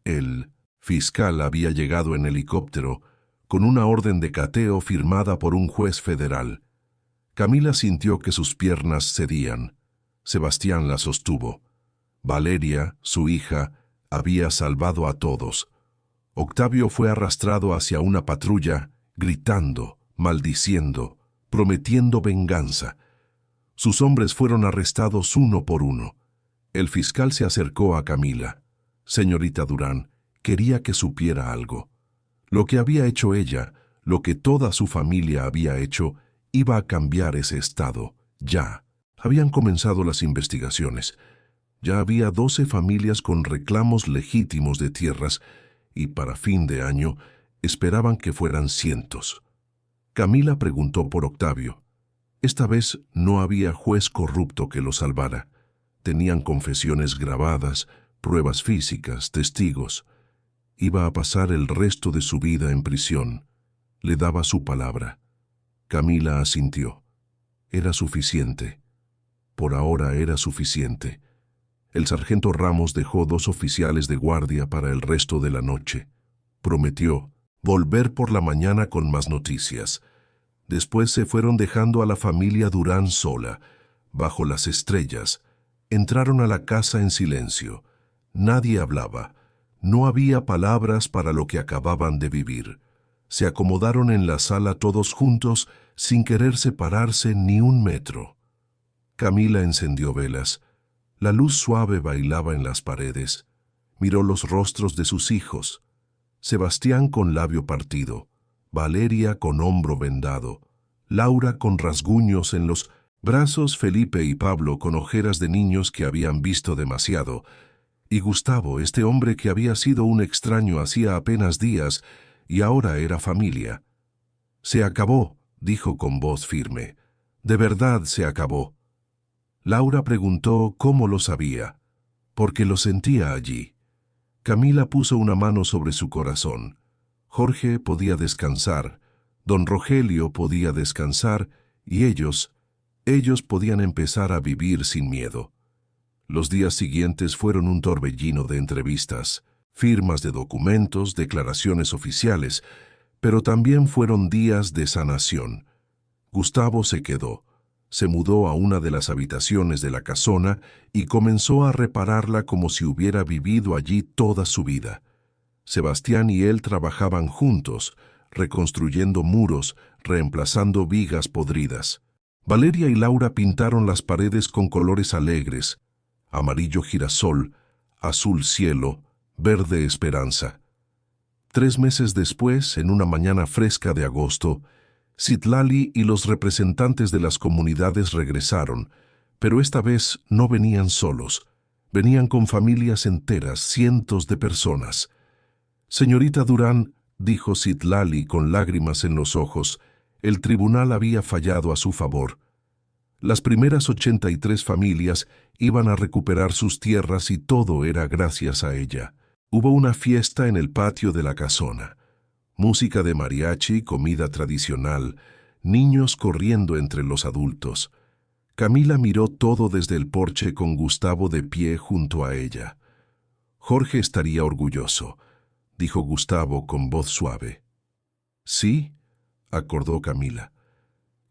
El fiscal había llegado en helicóptero con una orden de cateo firmada por un juez federal. Camila sintió que sus piernas cedían. Sebastián la sostuvo. Valeria, su hija, había salvado a todos. Octavio fue arrastrado hacia una patrulla, gritando, maldiciendo, prometiendo venganza. Sus hombres fueron arrestados uno por uno. El fiscal se acercó a Camila. Señorita Durán, quería que supiera algo. Lo que había hecho ella, lo que toda su familia había hecho, iba a cambiar ese estado, ya. Habían comenzado las investigaciones. Ya había 12 familias con reclamos legítimos de tierras y para fin de año esperaban que fueran cientos. Camila preguntó por Octavio. Esta vez no había juez corrupto que lo salvara. Tenían confesiones grabadas, pruebas físicas, testigos. Iba a pasar el resto de su vida en prisión. Le daba su palabra. Camila asintió. Era suficiente. Por ahora era suficiente. El sargento Ramos dejó 2 oficiales de guardia para el resto de la noche. Prometió volver por la mañana con más noticias. Después se fueron dejando a la familia Durán sola, bajo las estrellas. Entraron a la casa en silencio. Nadie hablaba. No había palabras para lo que acababan de vivir. Se acomodaron en la sala todos juntos, sin querer separarse ni un metro. Camila encendió velas. La luz suave bailaba en las paredes. Miró los rostros de sus hijos. Sebastián con labio partido, Valeria con hombro vendado, Laura con rasguños en los brazos, Felipe y Pablo con ojeras de niños que habían visto demasiado, y Gustavo, este hombre que había sido un extraño hacía apenas días y ahora era familia. «Se acabó», dijo con voz firme. «De verdad se acabó». Laura preguntó cómo lo sabía. «Porque lo sentía allí». Camila puso una mano sobre su corazón. Jorge podía descansar, don Rogelio podía descansar y ellos podían empezar a vivir sin miedo. Los días siguientes fueron un torbellino de entrevistas, firmas de documentos, declaraciones oficiales, pero también fueron días de sanación. Gustavo se quedó. Se mudó a una de las habitaciones de la casona y comenzó a repararla como si hubiera vivido allí toda su vida. Sebastián y él trabajaban juntos, reconstruyendo muros, reemplazando vigas podridas. Valeria y Laura pintaron las paredes con colores alegres, amarillo girasol, azul cielo, verde esperanza. 3 meses después, en una mañana fresca de agosto, Citlali y los representantes de las comunidades regresaron, pero esta vez no venían solos. Venían con familias enteras, cientos de personas. «Señorita Durán», dijo Citlali con lágrimas en los ojos, el tribunal había fallado a su favor. Las primeras 83 familias iban a recuperar sus tierras y todo era gracias a ella. Hubo una fiesta en el patio de la casona. Música de mariachi, comida tradicional, niños corriendo entre los adultos. Camila miró todo desde el porche con Gustavo de pie junto a ella. «Jorge estaría orgulloso», dijo Gustavo con voz suave. «¿Sí?», acordó Camila.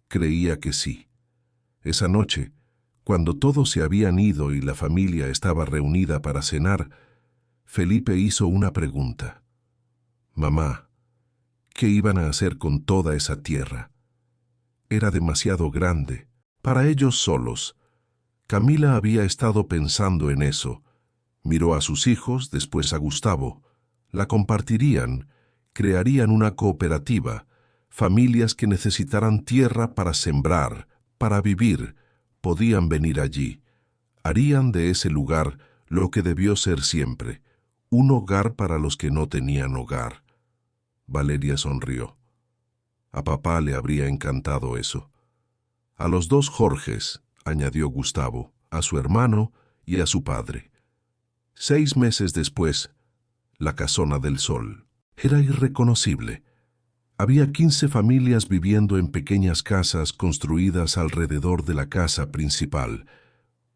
Creía que sí. Esa noche, cuando todos se habían ido y la familia estaba reunida para cenar, Felipe hizo una pregunta. «Mamá, ¿qué iban a hacer con toda esa tierra?» Era demasiado grande, para ellos solos. Camila había estado pensando en eso. Miró a sus hijos, después a Gustavo. La compartirían, crearían una cooperativa, familias que necesitaran tierra para sembrar, para vivir, podían venir allí. Harían de ese lugar lo que debió ser siempre, un hogar para los que no tenían hogar. Valeria sonrió. A papá le habría encantado eso. A los dos Jorges, añadió Gustavo, a su hermano y a su padre. 6 meses después, la Casona del Sol era irreconocible. Había 15 familias viviendo en pequeñas casas construidas alrededor de la casa principal.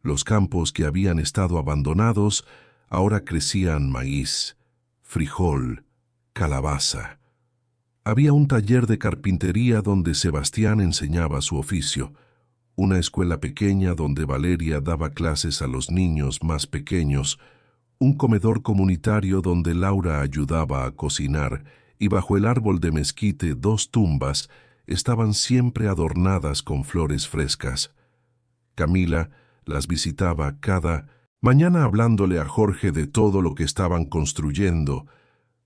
Los campos que habían estado abandonados ahora crecían maíz, frijol, calabaza. Había un taller de carpintería donde Sebastián enseñaba su oficio, una escuela pequeña donde Valeria daba clases a los niños más pequeños, un comedor comunitario donde Laura ayudaba a cocinar, y bajo el árbol de mezquite 2 tumbas estaban siempre adornadas con flores frescas. Camila las visitaba cada mañana hablándole a Jorge de todo lo que estaban construyendo,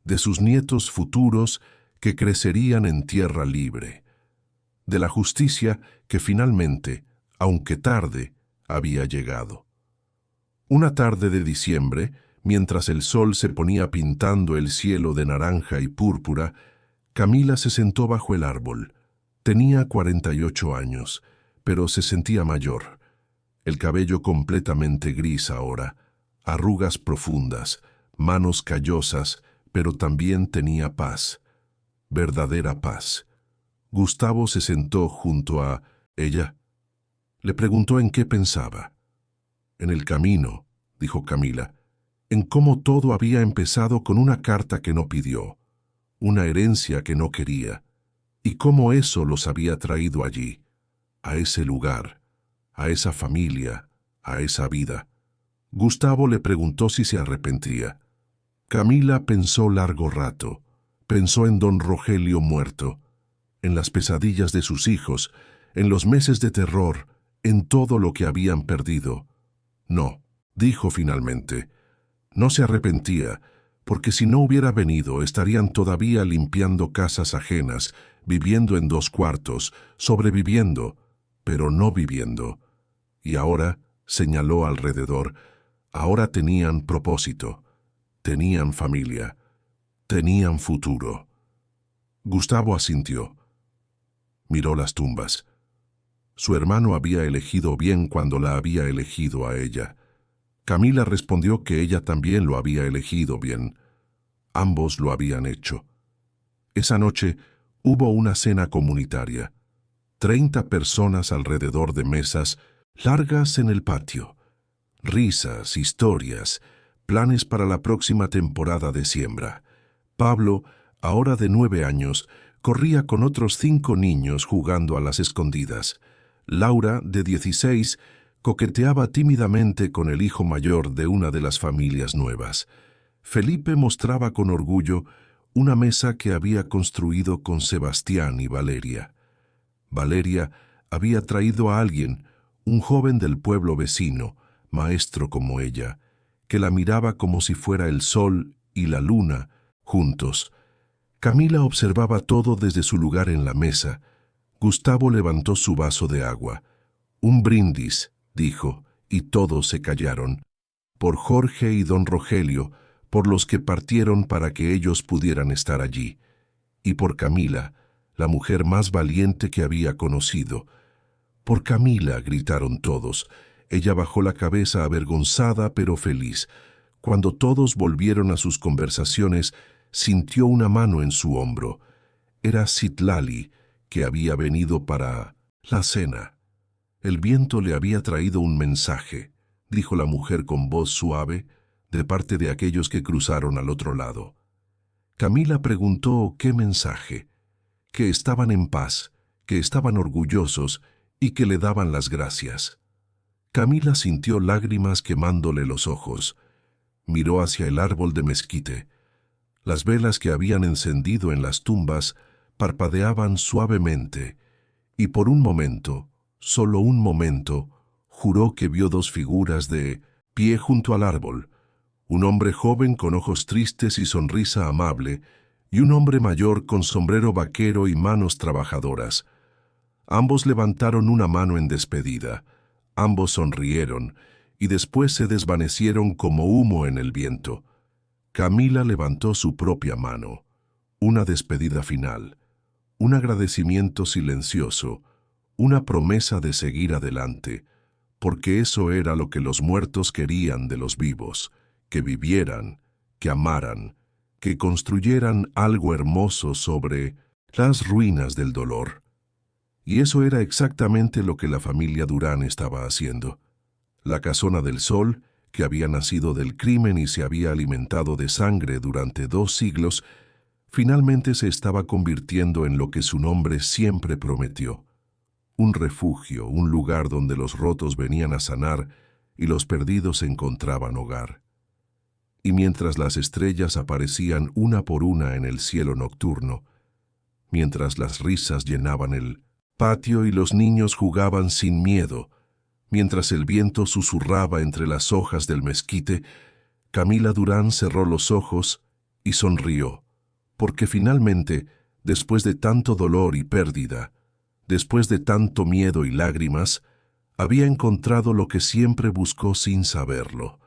de sus nietos futuros que crecerían en tierra libre, de la justicia que finalmente, aunque tarde, había llegado. Una tarde de diciembre, mientras el sol se ponía pintando el cielo de naranja y púrpura, Camila se sentó bajo el árbol. Tenía 48 años, pero se sentía mayor. El cabello completamente gris ahora, arrugas profundas, manos callosas, pero también tenía paz, verdadera paz. Gustavo se sentó junto a ella. Le preguntó en qué pensaba. En el camino, dijo Camila, en cómo todo había empezado con una carta que no pidió, una herencia que no quería, y cómo eso los había traído allí, a ese lugar, a esa familia, a esa vida. Gustavo le preguntó si se arrepentía. Camila pensó largo rato, pensó en don Rogelio muerto, en las pesadillas de sus hijos, en los meses de terror, en todo lo que habían perdido. No, dijo finalmente. No se arrepentía, porque si no hubiera venido estarían todavía limpiando casas ajenas, viviendo en 2 cuartos, sobreviviendo, pero no viviendo. Y ahora, señaló alrededor, ahora tenían propósito, tenían familia, tenían futuro. Gustavo asintió. Miró las tumbas. Su hermano había elegido bien cuando la había elegido a ella. Camila respondió que ella también lo había elegido bien. Ambos lo habían hecho. Esa noche hubo una cena comunitaria. 30 personas alrededor de mesas largas en el patio. Risas, historias, planes para la próxima temporada de siembra. Pablo, ahora de 9 años, corría con otros 5 niños jugando a las escondidas. Laura, de 16, coqueteaba tímidamente con el hijo mayor de una de las familias nuevas. Felipe mostraba con orgullo una mesa que había construido con Sebastián y Valeria. Valeria había traído a alguien, un joven del pueblo vecino, maestro como ella, que la miraba como si fuera el sol y la luna, juntos. Camila observaba todo desde su lugar en la mesa. Gustavo levantó su vaso de agua. Un brindis, dijo, y todos se callaron. Por Jorge y don Rogelio, por los que partieron para que ellos pudieran estar allí. Y por Camila, la mujer más valiente que había conocido. Por Camila, gritaron todos. Ella bajó la cabeza avergonzada pero feliz. Cuando todos volvieron a sus conversaciones, sintió una mano en su hombro. Era Citlali, que había venido para la cena. El viento le había traído un mensaje, dijo la mujer con voz suave, de parte de aquellos que cruzaron al otro lado. Camila preguntó qué mensaje, que estaban en paz, que estaban orgullosos y que le daban las gracias. Camila sintió lágrimas quemándole los ojos. Miró hacia el árbol de mezquite. Las velas que habían encendido en las tumbas parpadeaban suavemente, y por un momento, solo un momento, juró que vio 2 figuras de pie junto al árbol, un hombre joven con ojos tristes y sonrisa amable, y un hombre mayor con sombrero vaquero y manos trabajadoras. Ambos levantaron una mano en despedida, ambos sonrieron, y después se desvanecieron como humo en el viento. Camila levantó su propia mano, una despedida final, un agradecimiento silencioso, una promesa de seguir adelante, porque eso era lo que los muertos querían de los vivos, que vivieran, que amaran, que construyeran algo hermoso sobre las ruinas del dolor. Y eso era exactamente lo que la familia Durán estaba haciendo. La casona del Sol, que había nacido del crimen y se había alimentado de sangre durante 2 siglos, finalmente se estaba convirtiendo en lo que su nombre siempre prometió: un refugio, un lugar donde los rotos venían a sanar y los perdidos encontraban hogar. Y mientras las estrellas aparecían una por una en el cielo nocturno, mientras las risas llenaban el patio y los niños jugaban sin miedo, mientras el viento susurraba entre las hojas del mezquite, Camila Durán cerró los ojos y sonrió, porque finalmente, después de tanto dolor y pérdida, después de tanto miedo y lágrimas, había encontrado lo que siempre buscó sin saberlo: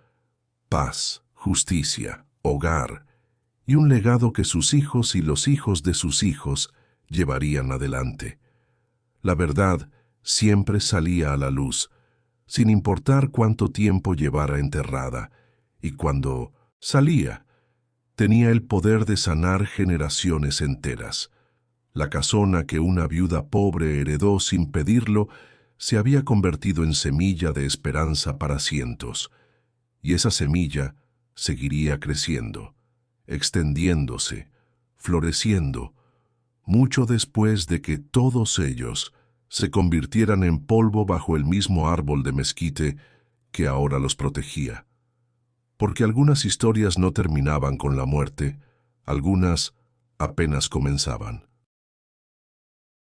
paz, justicia, hogar, y un legado que sus hijos y los hijos de sus hijos llevarían adelante. La verdad siempre salía a la luz, sin importar cuánto tiempo llevara enterrada, y cuando salía, tenía el poder de sanar generaciones enteras. La casona que una viuda pobre heredó sin pedirlo se había convertido en semilla de esperanza para cientos, y esa semilla seguiría creciendo, extendiéndose, floreciendo, mucho después de que todos ellos se convirtieran en polvo bajo el mismo árbol de mezquite que ahora los protegía. Porque algunas historias no terminaban con la muerte, algunas apenas comenzaban.